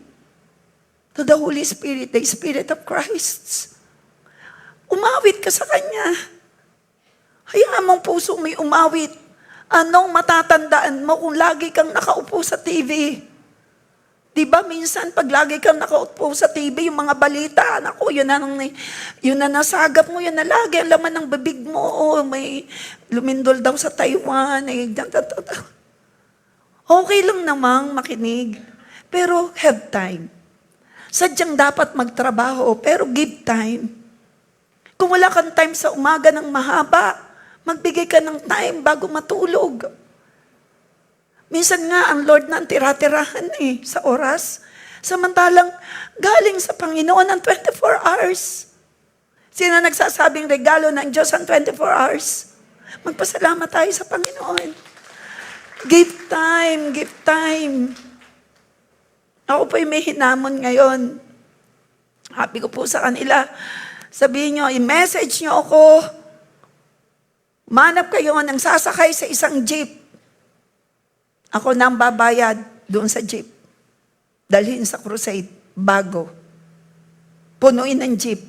[SPEAKER 1] To the Holy Spirit, the Spirit of Christ. Umawit ka sa Kanya. Hayaan mong puso may umawit. Anong matatandaan mo kung lagi kang nakaupo sa TV? Diba minsan pag lagi kang nakaupo sa TV, yung mga balita, naku, yun na nasagap mo, yun na lagi ang laman ng bibig mo. May lumindol daw sa Taiwan. Okay lang namang makinig. Pero have time. Sadyang dapat magtrabaho, pero give time. Kung wala kang time sa umaga ng mahaba, magbigay ka ng time bago matulog. Minsan nga, ang Lord na ang tira-tirahan sa oras. Samantalang, galing sa Panginoon ang 24 hours. Sino nagsasabing regalo ng Diyos ang 24 hours? Magpasalamat tayo sa Panginoon. Give time, give time. Ako po'y may hinamon ngayon. Happy ko po sa kanila. Sabihin nyo, i-message nyo ako. Manap kayo ng sasakay sa isang jeep. Ako nang babayad doon sa jeep. Dalhin sa crusade, bago. Punuin ng jeep.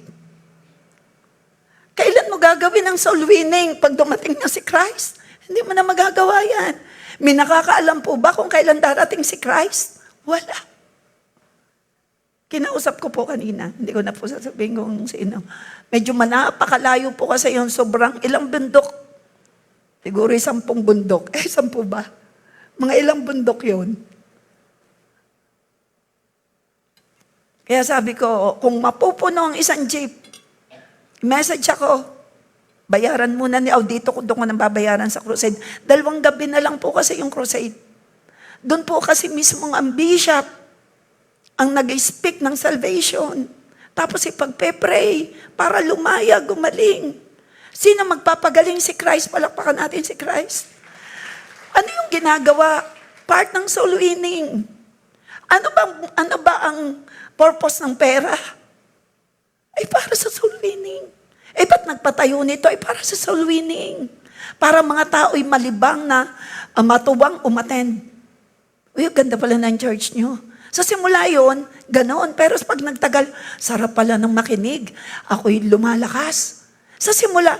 [SPEAKER 1] Kailan mo gagawin ang soul winning pag dumating na si Christ? Hindi mo na magagawa yan. May nakakaalam po ba kung kailan darating si Christ? Wala. Kinausap ko po kanina. Hindi ko na po sasabihin kung sino. Medyo napakalayo po kasi yung sobrang ilang bundok. Siguro 10 bundok. 10 ba? Mga ilang bundok yun. Kaya sabi ko, kung mapupuno ang isang jeep, message ako, Bayaran muna ni dito ko doon ko nang babayaran sa crusade. 2 gabi na lang po kasi yung crusade. Doon po kasi mismo ang bishop ang nag-speak ng salvation. Tapos ipagpe-pray para lumaya, gumaling. Sino magpapagaling? Si Christ. Palakpakan natin si Christ. Ano yung ginagawa? Part ng soul winning. Ano ba ang purpose ng pera? Ay para sa soul winning. Ba't nagpatayo nito? Ay para sa soul winning. Para mga tao'y malibang na matuwang umattend. Uy, ganda pala ng church nyo. Sa simula yun, ganoon. Pero pag nagtagal, sarap pala ng makinig. Ako'y lumalakas. Sa simula,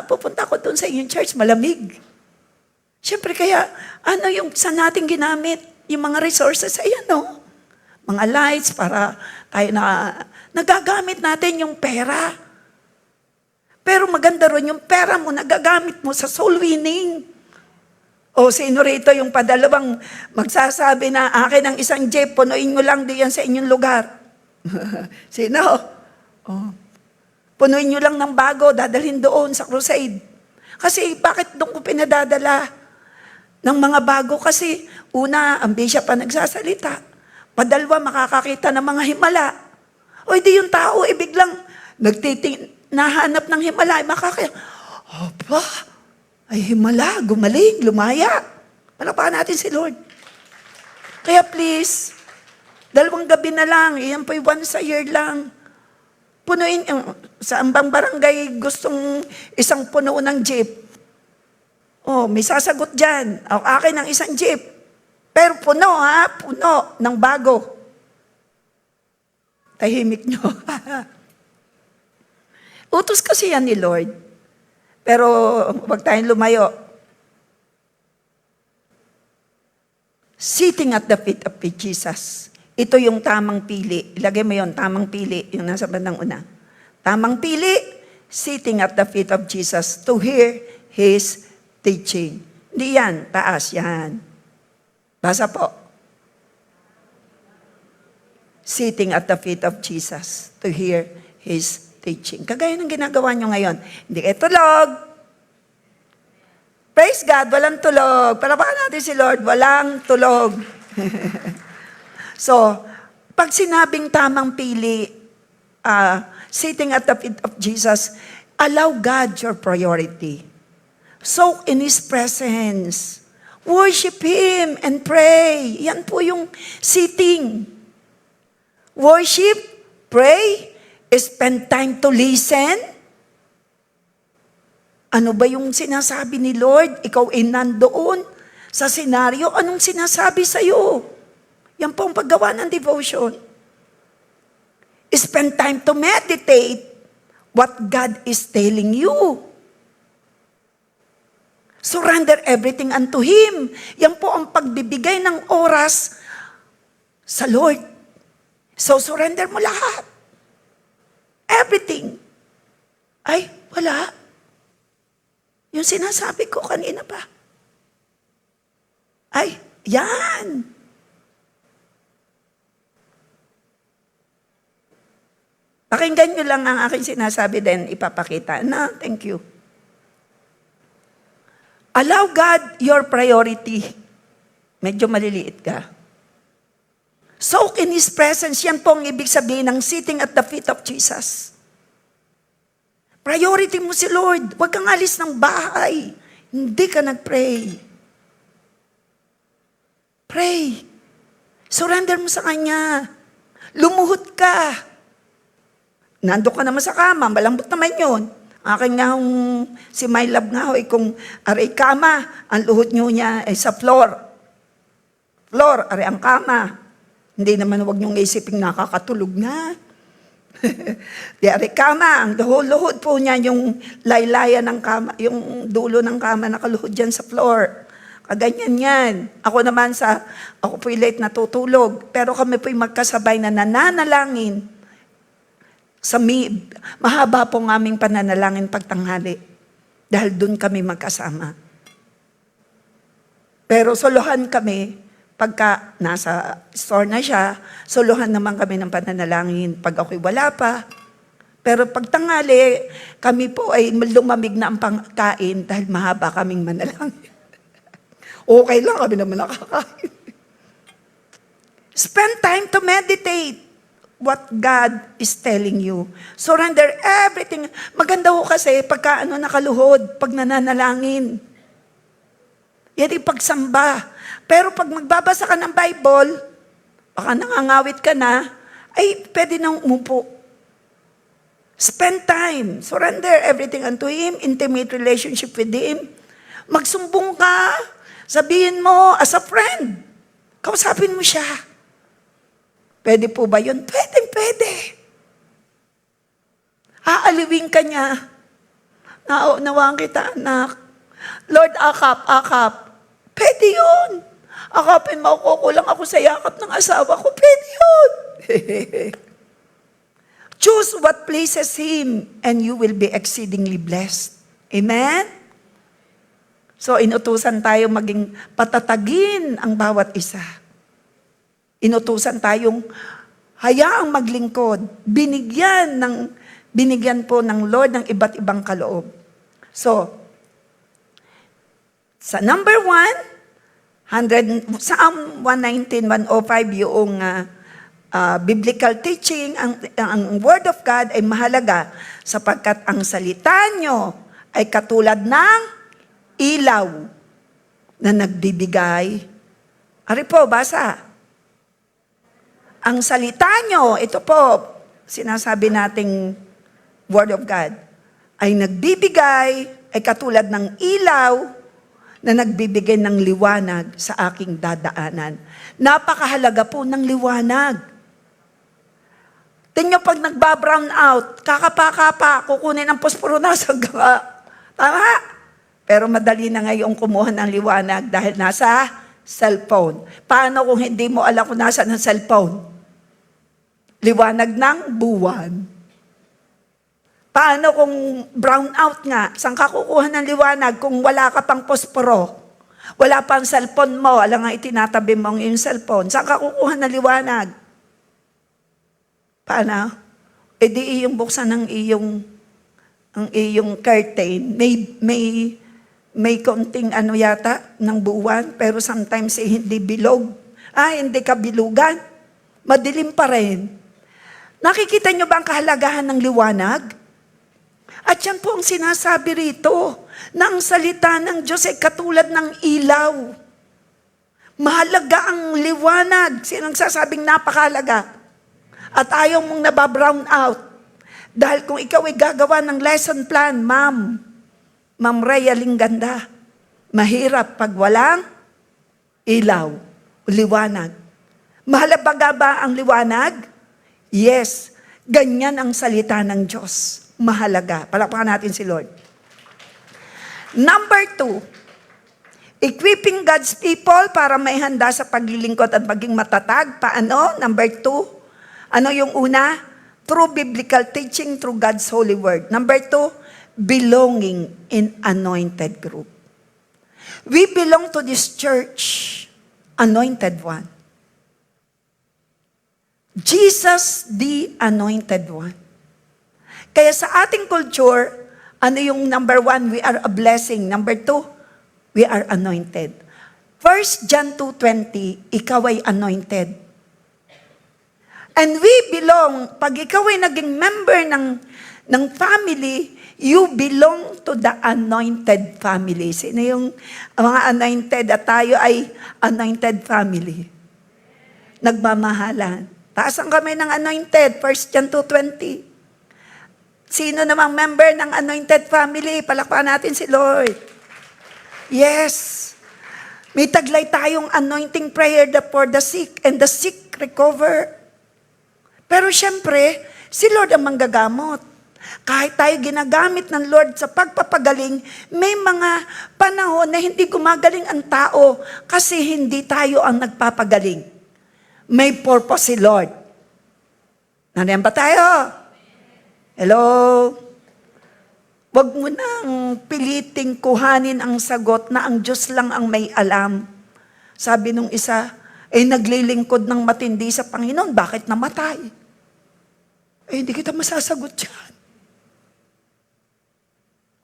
[SPEAKER 1] pupunta ko doon sa inyong church, malamig. Siyempre kaya, ano yung sa natin ginamit? Yung mga resources, ayan no? Mga lights para tayo nagagamit natin yung pera. Pero maganda rin yung pera mo, nagagamit mo sa soul winning. O sino rito yung padalawang magsasabi na akin ang isang jeep, punuin nyo lang diyan sa inyong lugar. Sino? Oh. Punuin nyo lang ng bago, dadalhin doon sa crusade. Kasi bakit doon ko pinadadala ng mga bago? Kasi una, ang bishop pa nagsasalita. Padalwa, makakakita ng mga himala. O di yung tao, biglang nahanap ng himala, makakaya. Aba, ay himala, gumaling, lumaya. Palakpakan natin si Lord. Kaya please, 2 gabi na lang, iyan po'y once a year lang. Punuin, sa ambang barangay, gustong isang puno ng jeep. May sasagot dyan. Akin ang isang jeep. Pero puno ng bago. Tahimik nyo. Utos kasi yan ni Lord. Pero wag tayong lumayo. Sitting at the feet of Jesus. Ito yung tamang pili. Ilagay mo yon, tamang pili, yung nasa bandang una. Tamang pili, sitting at the feet of Jesus to hear His teaching. Hindi yan, taas yan. Basa po. Sitting at the feet of Jesus to hear His teaching. Kagaya ng ginagawa nyo ngayon. Hindi kayo tulog. Praise God, walang tulog. Palapakan natin si Lord, walang tulog. So, pag sinabing tamang pili, sitting at the feet of Jesus, allow God your priority. Soak in His presence. Worship Him and pray. Yan po yung sitting. Worship, pray, spend time to listen. Ano ba yung sinasabi ni Lord? Ikaw ay nandoon sa senaryo. Anong sinasabi sa'yo? Yan po ang paggawa ng devotion. Spend time to meditate what God is telling you. Surrender everything unto Him. Yan po ang pagbibigay ng oras sa Lord. So surrender mo lahat. Everything. Ay, wala. Yung sinasabi ko kanina pa. Ay, yan. Pakinggan nyo lang ang aking sinasabi din, ipapakita. Thank you. Allow God your priority. Medyo maliliit ka. Soak in His presence. Yan po ang ibig sabihin ng sitting at the feet of Jesus. Priority mo si Lord. Huwag kang alis ng bahay. Hindi ka nag-pray. Pray. Surrender mo sa Kanya. Lumuhod ka. Nando ka naman sa kama, malambot naman yun. Akin nga si My Love nga kung aray kama, ang luhod niya ay sa floor. Floor, aray ang kama. Hindi naman huwag niyong isipin nakakatulog na. Di aray kama, ang luhod po niya yung laylayan ng kama, yung dulo ng kama nakaluhod dyan sa floor. Kaganyan yan. Ako po'y late natutulog, pero kami po'y magkasabay na nananalangin. Mahaba po ng aming pananalangin pagtanghali dahil doon kami magkasama. Pero suluhan kami pagka nasa store na siya, suluhan naman kami ng pananalangin pag ako'y wala pa. Pero pag tanghali, kami po ay lumamig na ang pangkain dahil mahaba kaming manalangin. Okay lang, kami naman nakakain. Spend time to meditate what God is telling you. Surrender everything. Maganda ho kasi pagka nakaluhod, pag nananalangin. Yan yung pagsamba. Pero pag magbabasa ka ng Bible, baka nangangawit ka na, ay pwede nang umupo. Spend time. Surrender everything unto Him. Intimate relationship with Him. Magsumbong ka. Sabihin mo, as a friend, kausapin mo siya. Pwede po ba yun? Pwede. Aaliwin ka niya. Naunawaan kita, anak. Lord, akap. Pwede yun. Akapin mo ako, kulang ako sa yakap ng asawa ko. Pwede yun. Choose what pleases Him and you will be exceedingly blessed. Amen? So, inutusan tayo maging patatagin ang bawat isa. Inutusan tayong hayaang maglingkod. Binigyan po ng Lord ng iba't ibang kaloob. So, sa number 1, Psalm 119, 105, yung biblical teaching, ang Word of God ay mahalaga sapagkat ang salita nyo ay katulad ng ilaw na nagbibigay. Ari po, basa. Ang salita nyo, ito po, sinasabi nating Word of God, ay nagbibigay, ay katulad ng ilaw na nagbibigay ng liwanag sa aking dadaanan. Napakahalaga po ng liwanag. Tingnan pag nagba-brown out, kakapa-kapa, kukunin ang posporo sa gawa. Tama? Pero madali na ngayon kumuha ng liwanag dahil nasa cellphone. Paano kung hindi mo alam kung nasa ng cellphone? Liwanag ng buwan. Paano kung brown out nga? Saan ka kukuha ng liwanag kung wala ka pang posporo? Wala pang cellphone mo, alam nga itinatabi mo yung cellphone. Saan ka kukuha ng liwanag? Paano? E di iyong buksan ng iyong curtain. May konting yata ng buwan, pero sometimes hindi bilog. Hindi kabilugan. Madilim pa rin. Nakikita nyo ba ang kahalagahan ng liwanag? At yan po ang sinasabi rito, na ang salita ng Diyos ay katulad ng ilaw. Mahalaga ang liwanag. Sinong sasabing napakahalaga? At ayaw mong nababrown out. Dahil kung ikaw ay gagawa ng lesson plan, Ma'am Rhea Lingganda, mahirap pag walang ilaw, liwanag. Mahalaga ba ang liwanag? Yes. Ganyan ang salita ng Diyos. Mahalaga. Palakpakan natin si Lord. Number 2, equipping God's people para may handa sa paglilingkod at maging matatag. Paano? Number 2, ano yung una? Through biblical teaching, through God's holy word. Number 2, belonging in anointed group. We belong to this church, anointed one. Jesus, the anointed one. Kaya sa ating culture, ano yung number 1? We are a blessing. Number 2, we are anointed. 1 John 2:20, ikaw ay anointed. And we belong, pag ikaw ay naging member ng family, you belong to the anointed family. Sino yung mga anointed at tayo ay anointed family? Nagmamahalan. Taas ang kamay ng anointed, 1 John 2:20. Sino namang member ng anointed family? Palakpakan natin si Lord. Yes. May taglay tayong anointing prayer for the sick and the sick recover. Pero syempre, si Lord ang manggagamot. Kahit tayo ginagamit ng Lord sa pagpapagaling, may mga panahon na hindi gumagaling ang tao kasi hindi tayo ang nagpapagaling. May purpose si Lord. Nandiyan ba tayo? Hello? Huwag mo nang piliting kuhanin ang sagot na ang Diyos lang ang may alam. Sabi nung isa, naglilingkod ng matindi sa Panginoon, bakit namatay? Hindi kita masasagot yan.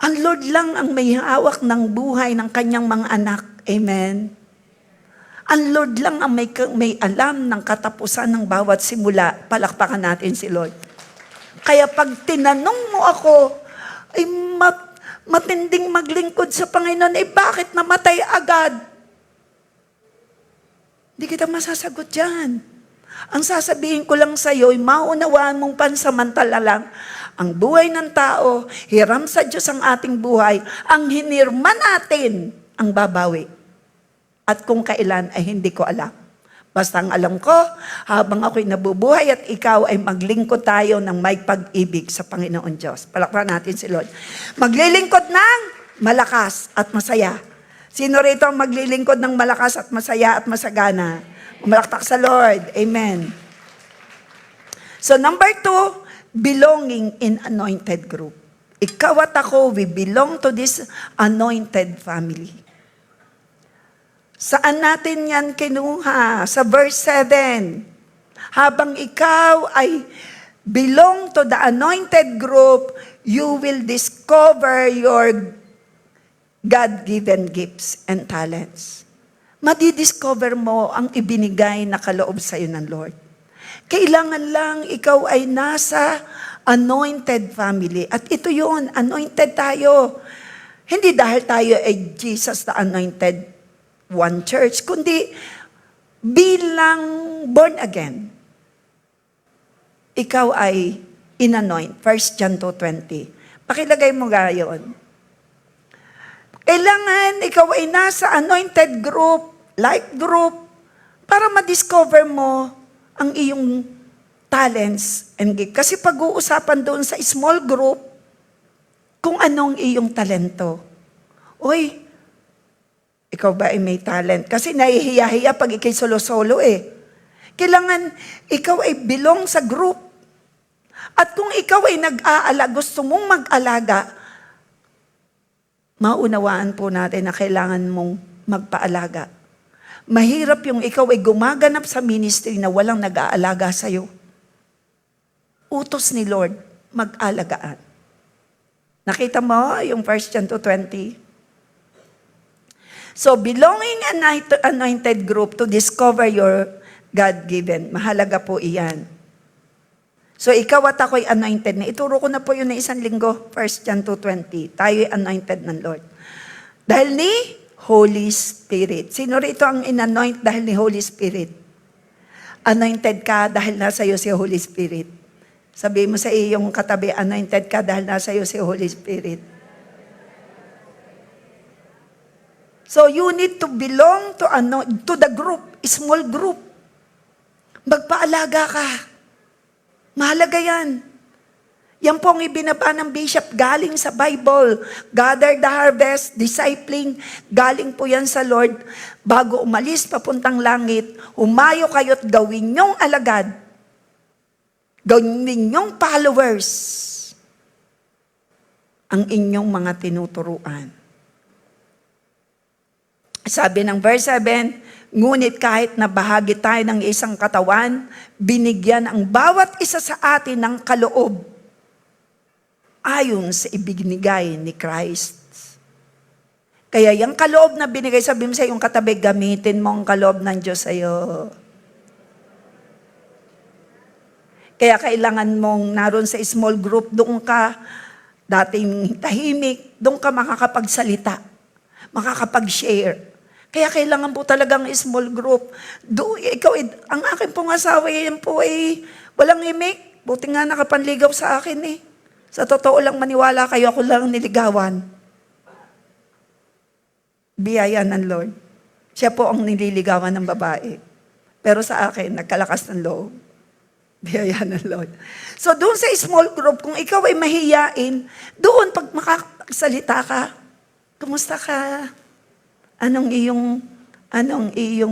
[SPEAKER 1] Ang Lord lang ang may hawak ng buhay ng kanyang mga anak. Amen. Ang Lord lang ang may alam ng katapusan ng bawat simula. Palakpakan natin si Lord. Kaya pag tinanong mo ako, ay matinding maglingkod sa Panginoon, bakit namatay agad? Hindi kita masasagot dyan. Ang sasabihin ko lang sa iyo, ay maunawaan mong pansamantala lang. Ang buhay ng tao, hiram sa Diyos ang ating buhay, ang hinirma natin ang babawi. At kung kailan ay hindi ko alam. Basta ang alam ko, habang ako'y nabubuhay at ikaw ay maglingkod tayo ng may pag-ibig sa Panginoon Diyos. Palakpakan natin si Lord. Maglilingkod ng malakas at masaya. Sino rito ang maglilingkod ng malakas at masaya at masagana? Umalakpak sa Lord. Amen. So number 2, belonging in anointed group. Ikaw at ako, we belong to this anointed family. Saan natin yan kinuha? Sa verse 7. Habang ikaw ay belong to the anointed group, you will discover your God-given gifts and talents. Madidiscover mo ang ibinigay na kaloob sa iyo ng Lord. Kailangan lang ikaw ay nasa anointed family. At ito yun, anointed tayo. Hindi dahil tayo ay Jesus the Anointed One Church, kundi bilang born again. Ikaw ay in-anoint. 1 John 2:20. Pakilagay mo gayon. Kailangan ikaw ay nasa anointed group, life group, para ma-discover mo ang iyong talents and gift. Kasi pag-uusapan doon sa small group, kung anong iyong talento. Uy, ikaw ba ay may talent? Kasi nahihiya-hiya pag ikay solo-solo eh. Kailangan ikaw ay belong sa group. At kung ikaw ay gusto mong mag-alaga, maunawaan po natin na kailangan mong magpaalaga. Mahirap yung ikaw ay gumaganap sa ministry na walang nag-aalaga sa'yo. Utos ni Lord, mag-alagaan. Nakita mo yung 1 John 2:20? So, belonging anointed group to discover your God-given. Mahalaga po iyan. So, ikaw at ako'y anointed na. Ituro ko na po yun na isang linggo, 1 John 2:20. Tayo'y anointed ng Lord. Dahil ni Holy Spirit. Sino rito ang in-anoint dahil ni Holy Spirit? Anointed ka dahil nasa iyo si Holy Spirit. Sabihin mo sa iyong katabi, anointed ka dahil nasa iyo si Holy Spirit. So you need to belong to the group, small group. Magpaalaga ka. Mahalaga yan. Yan po ang ibinaba ng bishop galing sa Bible. Gather the harvest, discipling, galing po yan sa Lord. Bago umalis papuntang langit, humayo kayo't gawin niyong alagad. Gawin ninyong followers ang inyong mga tinuturuan. Sabi ng verse 7, ngunit kahit na bahagi tayo ng isang katawan, binigyan ang bawat isa sa atin ng kaloob ayon sa ibinigay ni Christ. Kaya yung kaloob na binigay, sabi mo sa iyong katabi, gamitin mo ang kaloob ng Diyos sa iyo. Kaya kailangan mong naroon sa small group, doon ka dating tahimik, doon ka makakapagsalita, makakapag-share. Kaya kailangan po talagang small group. Ang akin pong asawa, yan po ay walang imik. Buti nga nakapanligaw sa akin eh. Sa totoo lang maniwala kayo, ako lang niligawan. Biyaya ng Lord. Siya po ang nililigawan ng babae. Pero sa akin, nagkalakas ng loob. Biyaya ng Lord. So doon sa small group, kung ikaw ay mahiyain, doon pag makakagsalita ka, kumusta ka? Anong iyong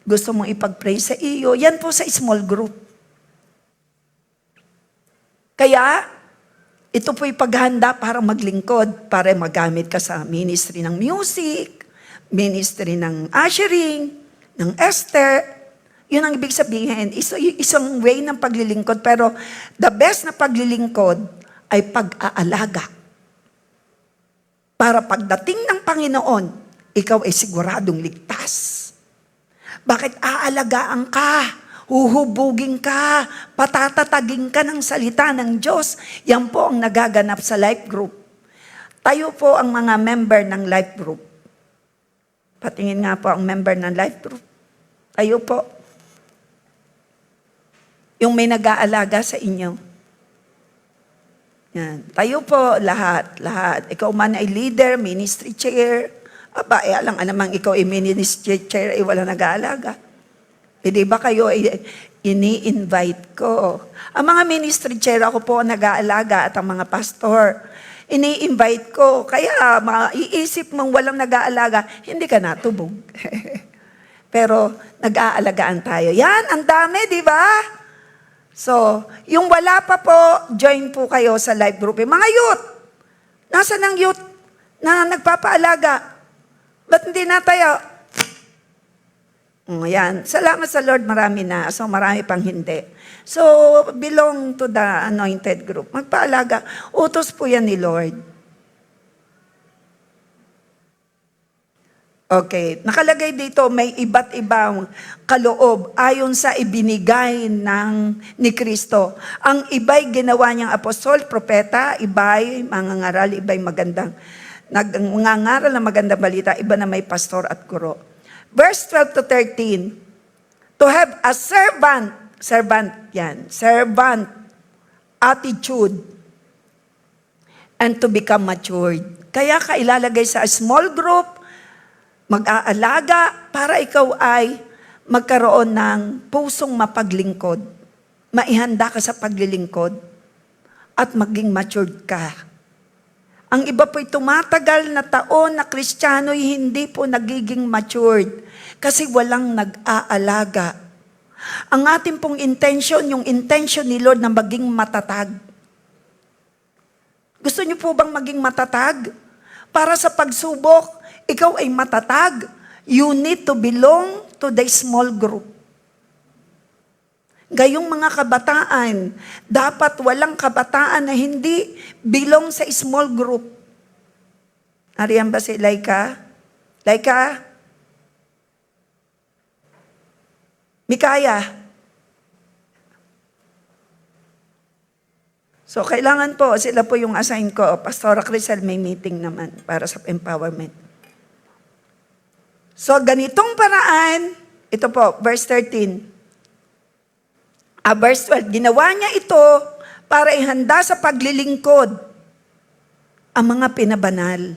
[SPEAKER 1] gusto mong ipag-pray sa iyo? Yan po sa small group. Kaya, ito po'y paghanda para maglingkod, para magamit ka sa ministry ng music, ministry ng ushering, ng Esther. Yun ang ibig sabihin. Isang way ng paglilingkod, pero the best na paglilingkod ay pag-aalaga. para pagdating ng Panginoon, ikaw ay siguradong ligtas. Bakit aalagaan ka? Huhubugin ka, patatatagin ka ng salita ng Diyos. Yan po ang nagaganap sa life group. Tayo po ang mga member ng life group. Patingin nga po ang member ng life group. Tayo po. Yung may nag-aalaga sa inyo. Yan. Tayo po, lahat. Ikaw man ay leader, ministry chair. Aba, alang namang ikaw ay ministry chair, wala nag-aalaga. Di ba kayo ini-invite ko? Ang mga ministry chair, ako po nag-aalaga at ang mga pastor, ini-invite ko. Kaya maiisip mong walang nag-aalaga, hindi ka natubog. Pero nag-aalagaan tayo. Yan, ang dami, di ba? So, yung wala pa po, join po kayo sa life group. Mga youth, nasa ng youth na nagpapaalaga? Ba't hindi na tayo? Yan. Salamat sa Lord, marami na. So, marami pang hindi. So, belong to the anointed group. Magpaalaga. Utos po yan ni Lord. Okay. Nakalagay dito, may iba't ibang kaloob ayon sa ibinigay ni Kristo. Ang iba'y ginawa niyang apostol, propeta, iba'y mangangaral, iba'y nangangaral ng magandang balita, iba na may pastor at guro. Verse 12 to 13, to have a servant attitude and to become matured. Kaya ka ilalagay sa small group, mag-aalaga para ikaw ay magkaroon ng pusong mapaglingkod. Maihanda ka sa paglilingkod at maging matured ka. Ang iba po'y tumatagal na taon na Kristiyano'y hindi po nagiging matured kasi walang nag-aalaga. Ang ating pong intention, yung intention ni Lord na maging matatag. Gusto niyo po bang maging matatag? Para sa pagsubok, ikaw ay matatag. You need to belong to the small group. Gayong mga kabataan, dapat walang kabataan na hindi belong sa small group. Ariyan ba si Laika? Laika? Mikaya? So, kailangan po, sila po yung assign ko. Pastora Crisel, may meeting naman para sa empowerment. So, ganitong paraan, ito po, verse 13. Verse 12, ginawa niya ito para ihanda sa paglilingkod ang mga pinabanal.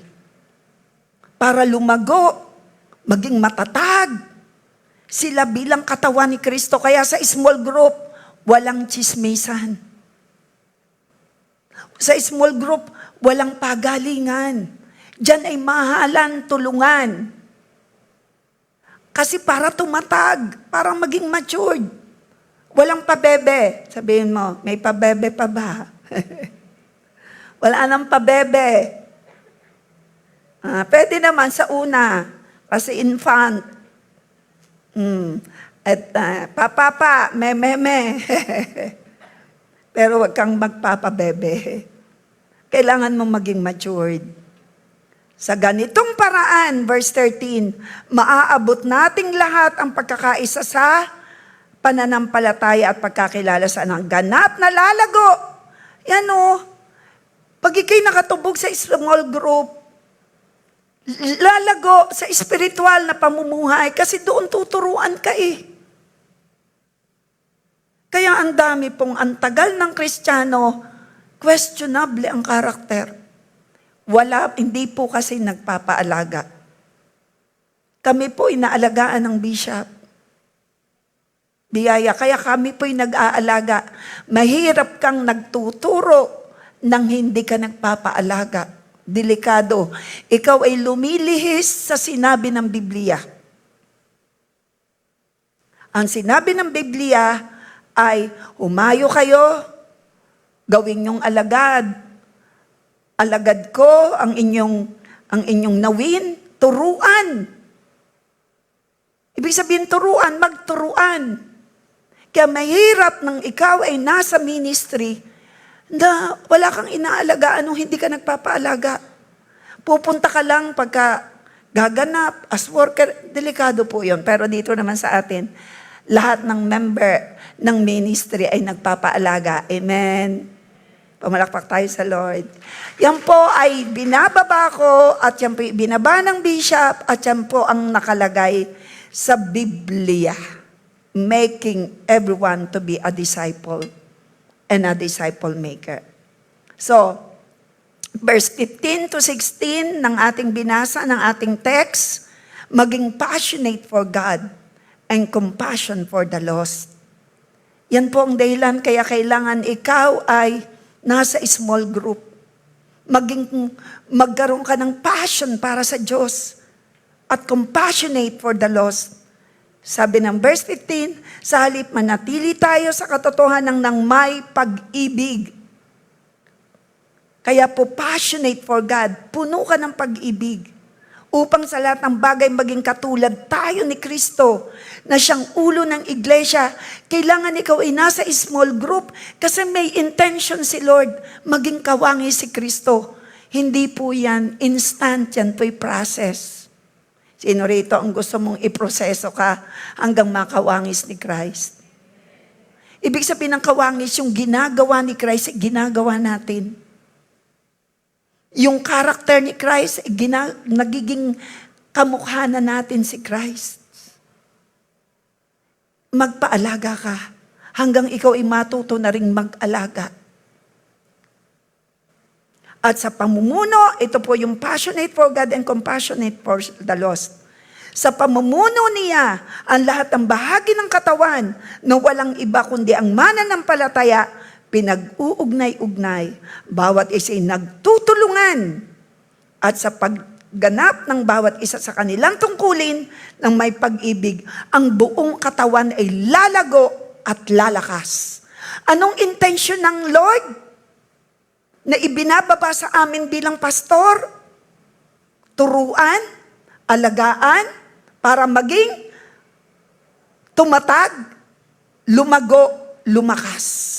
[SPEAKER 1] Para lumago, maging matatag. Sila bilang katawan ni Kristo. Kaya sa small group, walang chismisan. Sa small group, walang pagalingan. Diyan ay mahalan, tulungan. Kasi para tumatag, para maging matured. Walang pabebe. Sabihin mo, may pabebe pa ba? Wala nang pabebe. Pwede naman sa una, kasi infant. At papapa, me. Pero wag kang magpapabebe. Kailangan mo maging matured. Sa ganitong paraan, verse 13, maaabot nating lahat ang pagkakaisa sa pananampalataya at pagkakilala sa anang ganap na lalago. Yan o, pag ikay nakatubog sa small group, lalago sa spiritual na pamumuhay kasi doon tuturuan ka eh. Kaya ang dami pong antagal ng Kristiyano, questionable ang karakter. Hindi po kasi nagpapaalaga. Kami po inaalagaan ng bishop. Biyaya, kaya kami po'y nag-aalaga. Mahirap kang nagtuturo nang hindi ka nagpapaalaga. Delikado. Ikaw ay lumilihis sa sinabi ng Biblia. Ang sinabi ng Biblia ay, humayo kayo, gawin niyong alagad. Alagad ko ang inyong nawin, turuan. Ibig sabihin turuan, magturuan. Kaya mahirap nang ikaw ay nasa ministry na wala kang inaalagaan nung hindi ka nagpapaalaga. Pupunta ka lang pagka gaganap as worker, delikado po yun. Pero dito naman sa atin, lahat ng member ng ministry ay nagpapaalaga. Amen. Pumalakpak tayo sa Lord. Yan po ay binababa ko at yan po binaba ng bishop at yan po ang nakalagay sa Biblia. Making everyone to be a disciple and a disciple maker. So, verse 15 to 16 ng ating binasa, ng ating text, maging passionate for God and compassion for the lost. Yan po ang dahilan kaya kailangan ikaw ay nasa small group. Magkaroon ka ng passion para sa Diyos at compassionate for the lost. Sabi ng verse 15, sa halip manatili tayo sa katotohanan ng may pag-ibig. Kaya po, passionate for God. Puno ka ng pag-ibig. Upang sa lahat ng bagay maging katulad tayo ni Kristo na siyang ulo ng iglesia. Kailangan ikaw ay nasa small group kasi may intention si Lord maging kawangi si Kristo. Hindi po yan instant, yan po'y process. Sino rito ang gusto mong iproseso ka hanggang makawangis ni Christ? Ibig sabihin ng kawangis, yung ginagawa ni Christ, ginagawa natin. Yung karakter ni Christ, nagiging kamukha na natin si Christ. Magpaalaga ka hanggang ikaw ay matuto na ring mag-alaga. At sa pamumuno, ito po yung passionate for God and compassionate for the lost. Sa pamumuno niya, ang lahat ng bahagi ng katawan na walang iba kundi ang mananampalataya, pinag-uugnay-ugnay, bawat isa'y nagtutulungan at sa pagganap ng bawat isa sa kanilang tungkulin ng may pag-ibig, ang buong katawan ay lalago at lalakas. Anong intensyon ng Lord na ibinababa sa amin bilang pastor? Turuan, alagaan, para maging tumatag, lumago, lumakas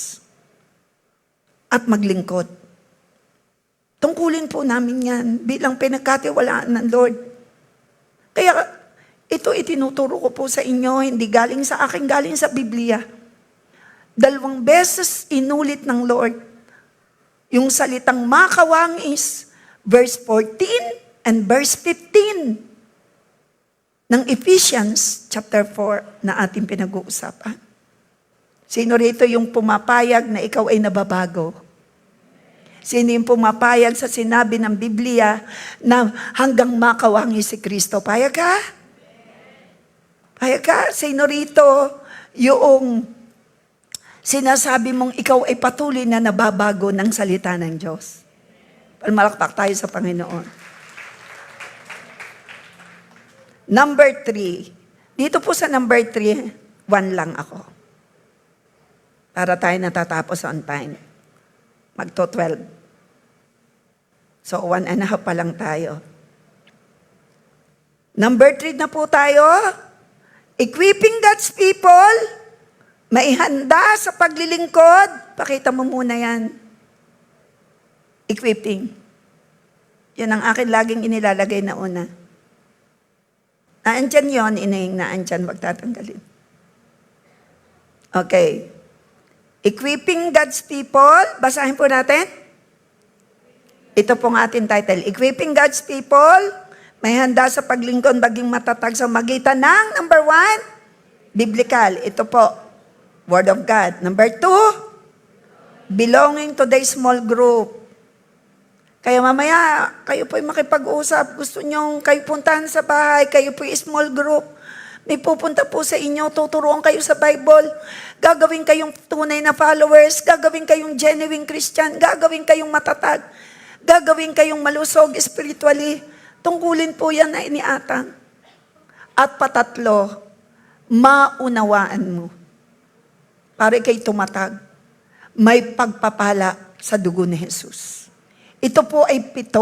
[SPEAKER 1] at maglingkod. Tungkulin po namin yan bilang pinagkatiwalaan ng Lord. Kaya ito itinuturo ko po sa inyo, hindi galing sa akin, galing sa Biblia. 2 beses inulit ng Lord yung salitang makawangis, verse 14 and verse 15 ng Ephesians chapter 4 na ating pinag-uusapan. Sino rito yung pumapayag na ikaw ay nababago? Sino yung pumapayag sa sinabi ng Biblia na hanggang makawangi si Kristo? Payag ka? Payag ka? Sino rito yung sinasabi mong ikaw ay patuloy na nababago ng salita ng Diyos? Palmalakpak tayo sa Panginoon. Number 3. Dito po sa number 3, 1 lang ako. Para tayo natatapos on time. Magto 12. So, 1.5 pa lang tayo. Number 3 na po tayo. Equipping God's people. Maihanda sa paglilingkod. Pakita mo muna yan. Equipping. Yan ang akin laging inilalagay na una. Naandyan yun, inahing naandyan, wag tatanggalin. Okay. Equipping God's people. Basahin po natin. Ito pong ating title. Equipping God's people. May handa sa paglingkod, maging matatag sa magitan ng number 1, biblical. Ito po, Word of God. Number 2, belonging to the small group. Kaya mamaya, kayo po'y makipag-usap. Gusto nyong kayo puntahan sa bahay, kayo po'y small group. May pupunta po sa inyo, tuturuan kayo sa Bible, gagawin kayong tunay na followers, gagawin kayong genuine Christian, gagawin kayong matatag, gagawin kayong malusog spiritually. Tungkulin po yan na iniatang. At patatlo, maunawaan mo. Para kay tumatag, may pagpapala sa dugo ni Jesus. Ito po ay 7.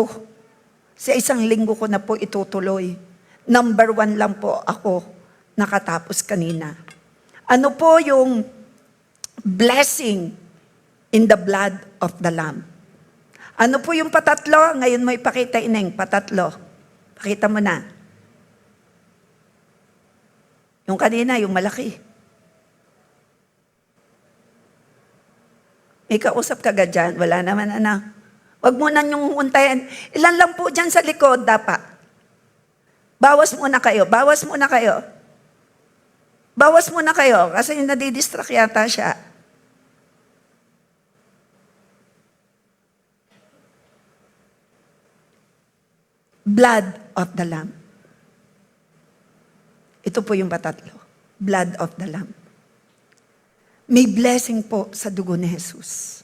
[SPEAKER 1] Sa isang linggo ko na po itutuloy. Number 1 lang po ako nakatapos kanina. Ano po yung blessing in the blood of the Lamb? Ano po yung patatlo? Ngayon mo ipakita, Ineng, patatlo. Pakita mo na. Yung kanina, yung malaki. May kausap ka dyan? Wala naman, anak. Huwag mo na yung untayan. Ilan lang po dyan sa likod, dapat. Bawas muna kayo, bawas muna kayo. Bawas muna kayo, kasi nadidistract yata siya. Blood of the Lamb. Ito po yung patatlo. Blood of the Lamb. May blessing po sa dugo ni Jesus.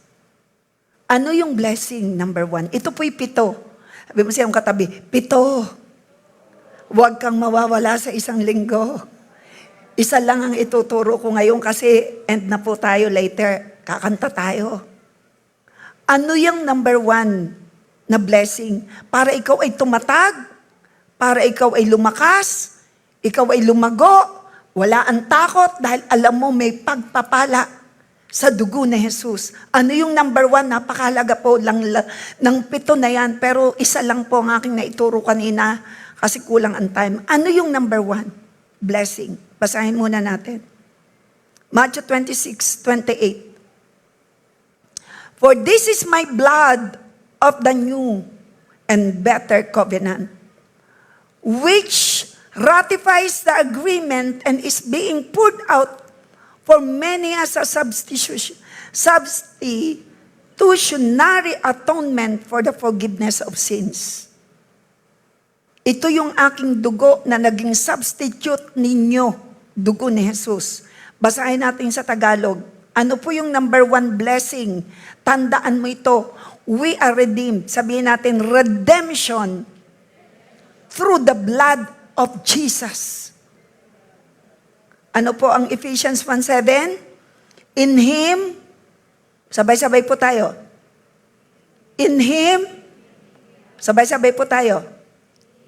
[SPEAKER 1] Ano yung blessing number 1? Ito po'y 7. Sabi mo siya yung katabi, 7. Huwag kang mawawala sa isang linggo. Isa lang ang ituturo ko ngayon kasi end na po tayo later. Kakanta tayo. Ano yung number 1 na blessing? Para ikaw ay tumatag, para ikaw ay lumakas, ikaw ay lumago, wala ang takot dahil alam mo may pagpapala sa dugo ni Jesus. Ano yung number 1? Napakahalaga po lang ng 7 na yan, pero isa lang po ang aking naituro kanina kasi kulang ang time. Ano yung number 1? Blessing. Basahin muna natin. Matthew 26:28. For this is my blood of the new and better covenant, which ratifies the agreement and is being poured out for many as a substitutionary atonement for the forgiveness of sins. Ito yung aking dugo na naging substitute ninyo, dugo ni Jesus. Basahin natin sa Tagalog. Ano po yung number 1 blessing? Tandaan mo ito. We are redeemed. Sabihin natin, redemption through the blood of Jesus. Ano po ang Ephesians 1:7? In Him, sabay-sabay po tayo. In Him, sabay-sabay po tayo.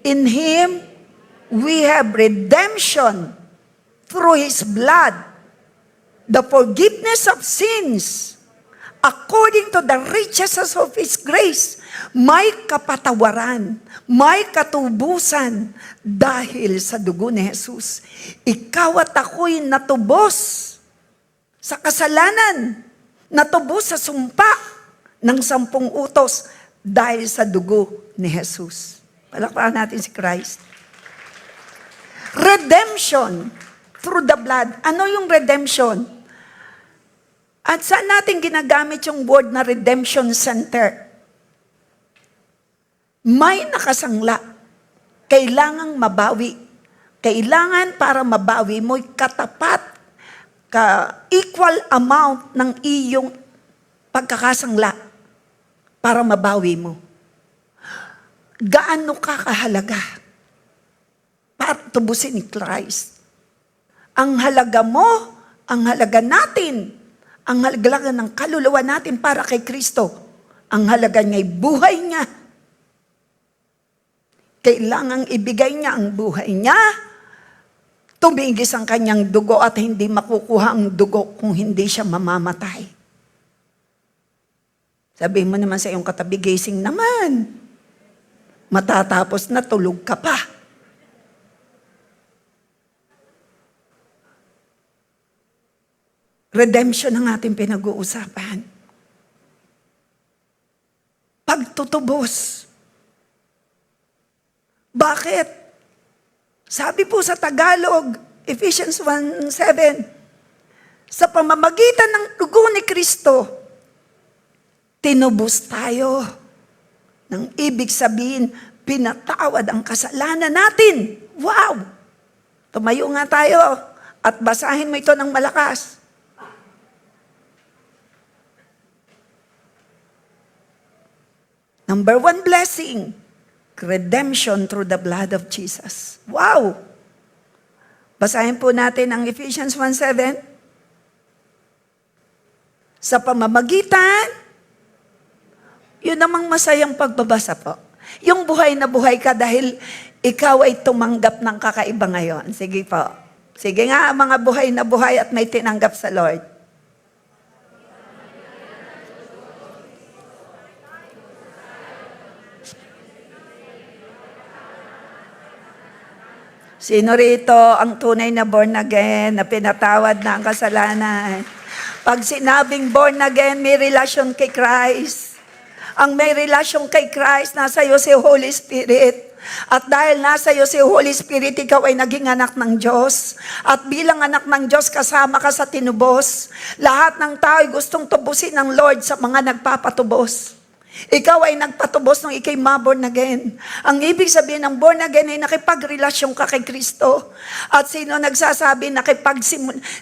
[SPEAKER 1] In Him, we have redemption through His blood, the forgiveness of sins, according to the riches of His grace. May kapatawaran, may katubusan dahil sa dugo ni Jesus. Ikaw at ako'y natubos sa kasalanan, natubos sa sumpa ng 10 utos dahil sa dugo ni Jesus. Palakpakan natin si Christ. Redemption through the blood. Ano yung redemption? At saan natin ginagamit yung word na redemption center? May nakasangla. Kailangang mabawi. Kailangan para mabawi mo'y katapat, equal amount ng iyong pagkakasangla para mabawi mo. Gaano ka kahalaga para tubusin ni Christ? Ang halaga mo, ang halaga natin, ang halaga ng kaluluwa natin para kay Kristo, ang halaga niya'y buhay niya. Kailangang ibigay niya ang buhay niya, tumigis ang kanyang dugo at hindi makukuha ang dugo kung hindi siya mamamatay. Sabihin mo naman sa iyong katabi, gising naman. Matatapos na, tulog ka pa. Redemption ang ating pinag-uusapan. Pagtutubos. Bakit? Sabi po sa Tagalog, Ephesians 1:7, sa pamamagitan ng dugo ni Kristo, tinubos tayo. Nang ibig sabihin, pinatawad ang kasalanan natin. Wow! Tumayo nga tayo at basahin mo ito ng malakas. Number 1 blessing, redemption through the blood of Jesus. Wow! Basahin po natin ang Ephesians 1:7. Sa pamamagitan, yun namang masayang pagbabasa po. Yung buhay na buhay ka dahil ikaw ay tumanggap ng kakaiba ngayon. Sige po. Sige nga, mga buhay na buhay at may tinanggap sa Lord. Sino rito ang tunay na born again, na pinatawad na ang kasalanan? Pag sinabing born again, may relasyon kay Christ. Ang may relasyon kay Christ, nasa iyo si Holy Spirit. At dahil nasa iyo si Holy Spirit, ikaw ay naging anak ng Diyos. At bilang anak ng Diyos, kasama ka sa tinubos. Lahat ng tao ay gustong tubusin ng Lord sa mga nagpapatubos. Ikaw ay nagpatubos nung ikay ma-born again. Ang ibig sabihin ng born again ay nakipagrelasyon ka kay Kristo. At sino nagsasabi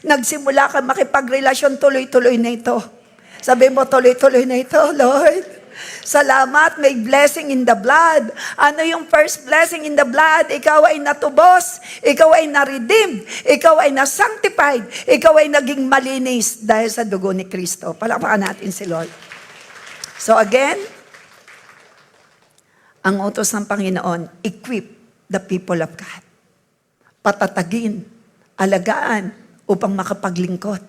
[SPEAKER 1] nagsimula ka makipagrelasyon, tuloy-tuloy na ito. Sabi mo, tuloy-tuloy na ito, Lord. Salamat, may blessing in the blood. Ano yung first blessing in the blood? Ikaw ay natubos, ikaw ay na-redeemed, ikaw ay na-sanctified, ikaw ay naging malinis dahil sa dugo ni Kristo. Palakpakan natin si Lord. So again, ang utos ng Panginoon, equip the people of God. Patatagin, alagaan upang makapaglingkod.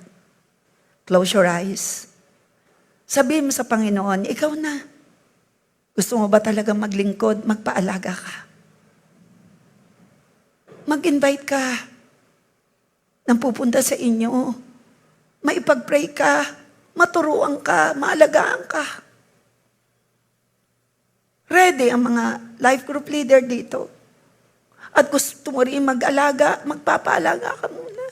[SPEAKER 1] Close your eyes. Sabihin mo sa Panginoon, ikaw na. Gusto mo ba talagang maglingkod, magpaalaga ka? Mag-invite ka ng pupunta sa inyo. Maipag-pray ka, maturuan ka, maalagaan ka. Ready ang mga life group leader dito. At gusto mo rin mag-alaga, magpapaalaga ka muna.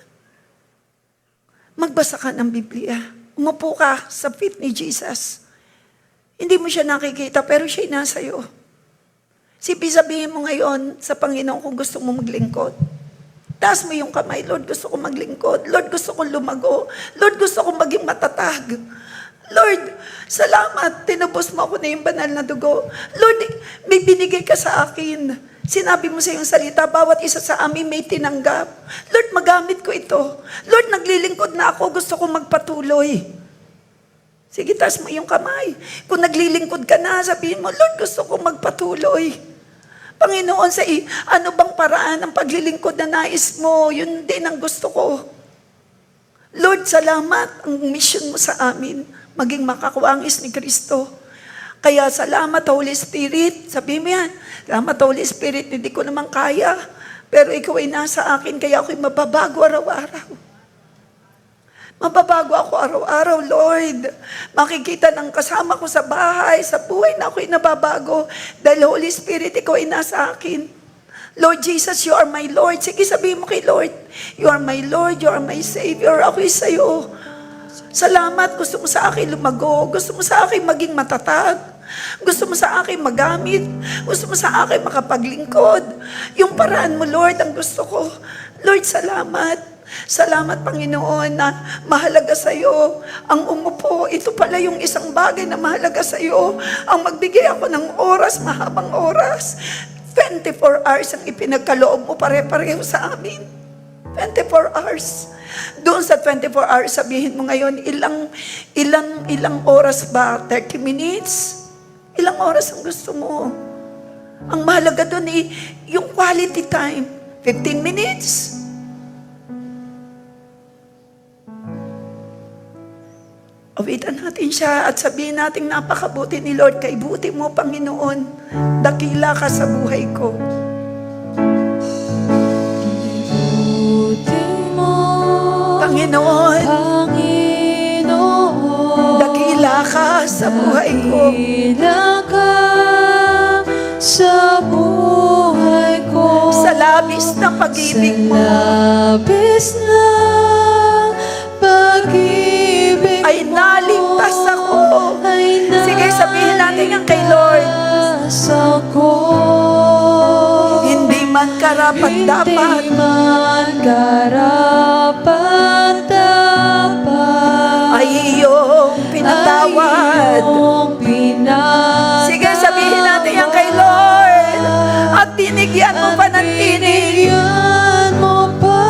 [SPEAKER 1] Magbasa ka ng Biblia. Umupo ka sa feet ni Jesus. Hindi mo siya nakikita, pero siya nasa iyo. Sabihin mo ngayon sa Panginoon kung gusto mo maglingkod. Taas mo yung kamay, Lord, gusto ko maglingkod. Lord, gusto ko lumago. Lord, gusto ko maging matatag. Lord, salamat, tinubos mo ako na yung banal na dugo. Lord, may binigay ka sa akin. Sinabi mo sa iyong salita, bawat isa sa amin may tinanggap. Lord, magamit ko ito. Lord, naglilingkod na ako, gusto ko magpatuloy. Sige, taas mo yung kamay. Kung naglilingkod ka na, sabihin mo, Lord, gusto ko magpatuloy. Panginoon, ano bang paraan ng paglilingkod na nais mo? Yun din ang gusto ko. Lord, salamat ang mission mo sa amin. Maging makakuangis ni Kristo. Kaya salamat, Holy Spirit. Sabi mo yan, salamat, Holy Spirit, hindi ko naman kaya. Pero ikaw ay nasa akin, kaya ako'y mababago araw-araw. Mababago ako araw-araw, Lord. Makikita ng kasama ko sa bahay, sa buhay na ako'y nababago. Dahil Holy Spirit, ikaw ay nasa akin. Lord Jesus, you are my Lord. Sige, sabihin mo kay Lord, you are my Lord, you are my Savior. Ako'y sa'yo. Salamat, gusto mo sa akin lumago. Gusto mo sa akin maging matatag. Gusto mo sa akin magamit. Gusto mo sa akin makapaglingkod. Yung paraan mo, Lord, ang gusto ko. Lord, salamat. Salamat, Panginoon, na mahalaga sa iyo. Ang umupo, ito pala yung isang bagay na mahalaga sa iyo. Ang magbigay ako ng oras, mahabang oras. 24 hours ang ipinagkaloob mo, pare-pareho sa amin. 24 hours. Doon sa 24 hours, sabihin mo ngayon, ilang oras ba? 30 minutes? Ilang oras ang gusto mo? Ang mahalaga doon yung quality time. 15 minutes? Awitan natin siya at sabihin natin napakabuti ni Lord. Kay buti mo, Panginoon. Dakila ka sa buhay ko. Panginoon, dakila ka sa buhay ko.
[SPEAKER 2] Dakila ka sa buhay ko.
[SPEAKER 1] Sa labis na pag-ibig mo.
[SPEAKER 2] Sa labis na pag-ibig
[SPEAKER 1] ay naligtas ako. Sige, sabihin natin yan kay Lord.
[SPEAKER 2] Ako.
[SPEAKER 1] Hindi man karapat-dapat.
[SPEAKER 2] Hindi man karapat-dapat.
[SPEAKER 1] Ay iyong pinatawad. Sige, sabihin natin yan kay Lord. At tinigyan mo pa ng tinig.
[SPEAKER 2] Tinigyan mo pa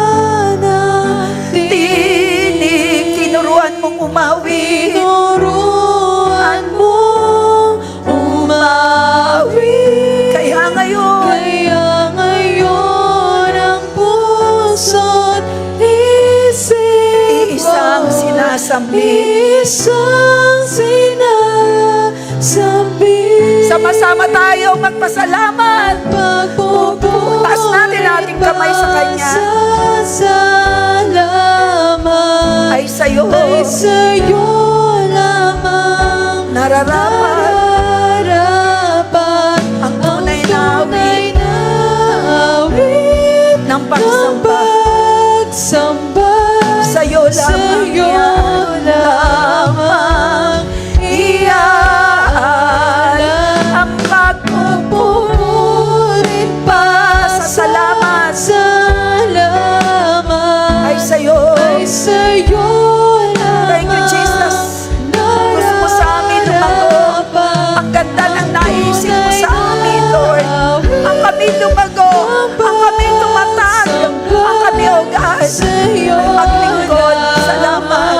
[SPEAKER 2] ng
[SPEAKER 1] Tinig. Tinuruan mong umawi.
[SPEAKER 2] Tinuruan mong umawi.
[SPEAKER 1] Kaya ngayon
[SPEAKER 2] ang puso't isip
[SPEAKER 1] isang
[SPEAKER 2] mo,
[SPEAKER 1] sinasambi.
[SPEAKER 2] isang sinasabi.
[SPEAKER 1] Sama-sama tayo magpasalamat.
[SPEAKER 2] Pagpupuri
[SPEAKER 1] Taas natin ating kamay sa Kanya
[SPEAKER 2] Pasasalamat
[SPEAKER 1] ay sa'yo
[SPEAKER 2] ay sa'yo lamang
[SPEAKER 1] nararapat
[SPEAKER 2] nararapat
[SPEAKER 1] ang tunay na awit
[SPEAKER 2] na awit
[SPEAKER 1] ng
[SPEAKER 2] ng
[SPEAKER 1] pagsamba.
[SPEAKER 2] pagsamba
[SPEAKER 1] Sa'yo lamang
[SPEAKER 2] sa'yo lamang iaalay
[SPEAKER 1] ang
[SPEAKER 2] pagpupurit
[SPEAKER 1] pasasalamat
[SPEAKER 2] salamat
[SPEAKER 1] ay sa'yo.
[SPEAKER 2] ay sa'yo lamang.
[SPEAKER 1] Thank you, Jesus. Gusto mo sa amin lumago. Ang ganda ng naisip mo sa amin, Lord. Ang kami lumago. Ang kami tumatag. Ang kami, O God,
[SPEAKER 2] sa'yo
[SPEAKER 1] maglingkod. Salamat.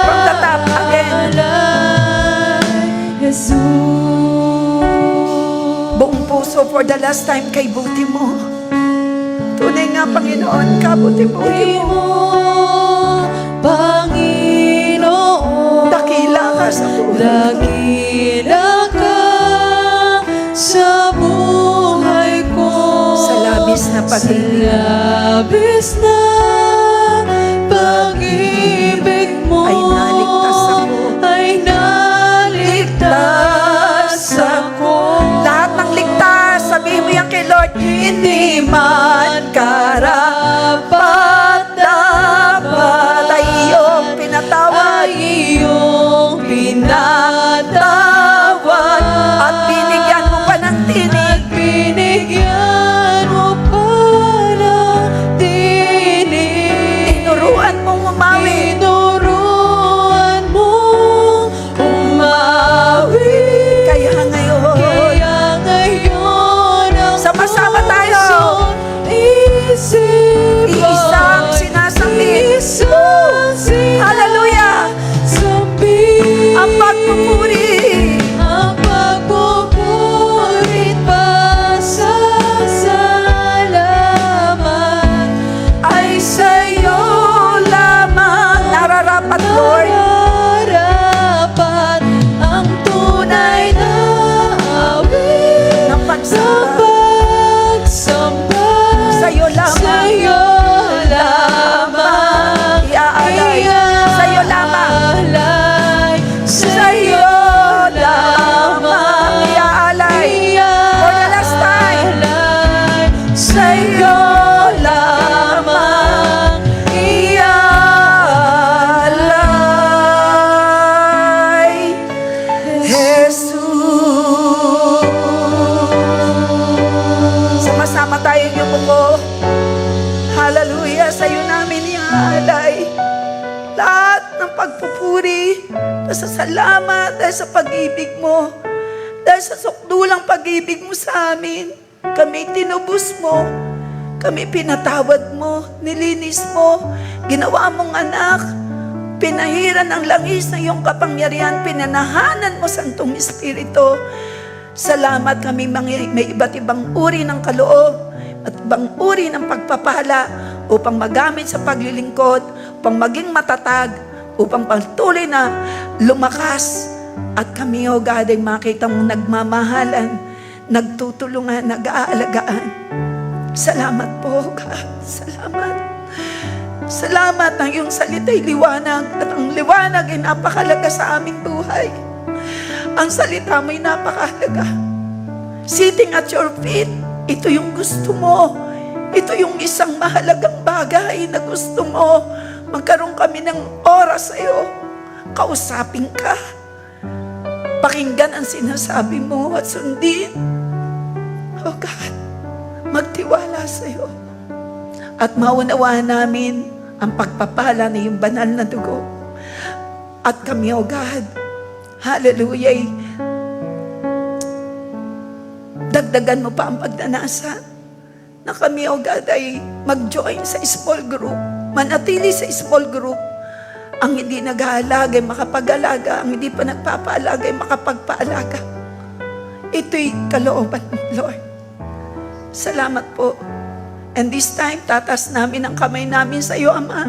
[SPEAKER 1] From the top again.
[SPEAKER 2] Jesus.
[SPEAKER 1] Buong puso for the last time kay buti mo. Tunay nga, Panginoon, kabuti-buti mo.
[SPEAKER 2] Panginoon,
[SPEAKER 1] Dakila ka sa buhay.
[SPEAKER 2] dakila ka sa buhay ko.
[SPEAKER 1] Sa labis na pag-ibig.
[SPEAKER 2] Sa labis na pag-ibig mo
[SPEAKER 1] Ay naligtas ako.
[SPEAKER 2] ay naligtas ako.
[SPEAKER 1] Lahat ng ligtas, sabihin mo yan kay Lord, hindi man karapat dapat ay iyong pinatawad
[SPEAKER 2] Ay iyong pinatawad
[SPEAKER 1] at binigyan mo pa ng tinig.
[SPEAKER 2] at binigyan mo pa ng tinig.
[SPEAKER 1] Tinuruan mong umawi.
[SPEAKER 2] Tinuruan mong umawi.
[SPEAKER 1] Kaya ngayon,
[SPEAKER 2] Kaya ngayon ang
[SPEAKER 1] sama-sama tayo.
[SPEAKER 2] isip
[SPEAKER 1] Iisang
[SPEAKER 2] ko'y
[SPEAKER 1] sinasambit.
[SPEAKER 2] isang
[SPEAKER 1] Hallelujah!
[SPEAKER 2] sinasambit.
[SPEAKER 1] Ang pagpupuri.
[SPEAKER 2] Ang pagpupurit pasasalamat
[SPEAKER 1] Ay sa'yo lamang nararapat, Lord.
[SPEAKER 2] nararapat ang tunay na awit
[SPEAKER 1] Ng
[SPEAKER 2] ng
[SPEAKER 1] pagsamba.
[SPEAKER 2] pagsamba
[SPEAKER 1] Sa'yo lamang.
[SPEAKER 2] sa'yo lamang
[SPEAKER 1] Iaalay. Sa'yo lamang.
[SPEAKER 2] iaalay
[SPEAKER 1] Sa'yo lamang iaalay. For the last time. Sa'yo lamang iaalay. Jesus. Sama-sama tayo yung buko. Hallelujah. Sa'yo namin iaalay. Lahat ng pagpupuri, pasasalamat dahil sa pag-ibig mo, dahil sa sukdulang pag-ibig mo sa amin. Kami tinubos mo, kami pinatawad mo, nilinis mo, ginawa mong anak, pinahiran ang langis ng iyong kapangyarihan, pinanahanan mo Santong Espiritu. Salamat kami may iba't ibang uri ng kaloob at ibang uri ng pagpapala upang magamit sa paglilingkod, upang maging matatag, upang patuloy na lumakas. At kami, O God, ay makita mong nagmamahalan, nagtutulungan, nag-aalagaan. Salamat po, God. Salamat. Salamat ang iyong salita'y liwanag at ang liwanag ay napakalaga sa aming buhay. Ang salita mo'y napakahalaga. Sitting at your feet, ito yung gusto mo. Ito yung isang mahalagang bagay na gusto mo. Magkaroon kami ng oras sa iyo. Kausapin ka. Pakinggan ang sinasabi mo at sundin. Oh God, magtiwala sa iyo. At maunawaan namin ang pagpapala na iyong banal na dugo. At kami, oh God, hallelujah, dagdagan mo pa ang pagdanasan na kami, oh God, ay mag-join sa small group, manatili sa small group. Ang hindi nag-aalaga ay makapag-alaga, ang hindi pa nagpapaalaga ay makapagpaalaga. Ito'y kalooban mo, Lord. Salamat po. And this time, tatas namin ang kamay namin sa iyo, Ama.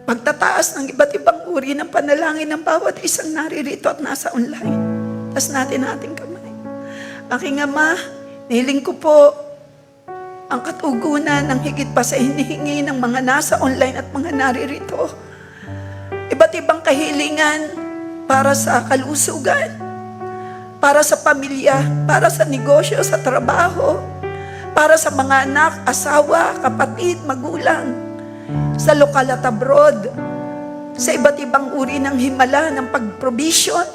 [SPEAKER 1] Pagtataas ng iba't ibang uri ng panalangin ng bawat isang naririto at nasa online. Tas natin ating kamay. Aking Ama, nihiling ko po ang katugunan ng higit pa sa hinihingi ng mga nasa online at mga naririto. Iba't ibang kahilingan para sa kalusugan, para sa pamilya, para sa negosyo, sa trabaho, para sa mga anak, asawa, kapatid, magulang, sa lokal at abroad, sa iba't ibang uri ng himala ng pag-provision,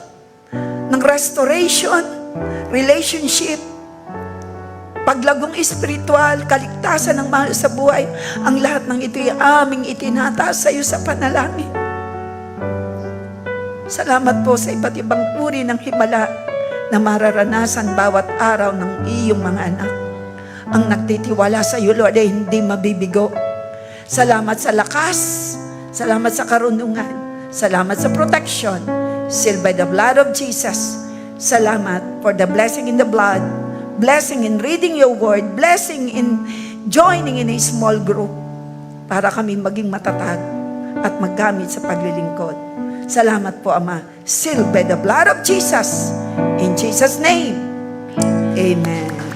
[SPEAKER 1] ng restoration, relationship, paglagong espiritual, kaligtasan ng mahal sa buhay. Ang lahat ng ito ay aming itinataas sa iyo sa panalangin. Salamat po sa iba't ibang uri ng himala na mararanasan bawat araw ng iyong mga anak. Ang nagtitiwala sa iyo, Lord, ay hindi mabibigo. Salamat sa lakas, salamat sa karunungan, salamat sa protection, sealed by the blood of Jesus. Salamat for the blessing in the blood, blessing in reading your word, blessing in joining in a small group para kami maging matatag at maggamit sa paglilingkod. Salamat po, Ama, sealed by the blood of Jesus. In Jesus' name, amen.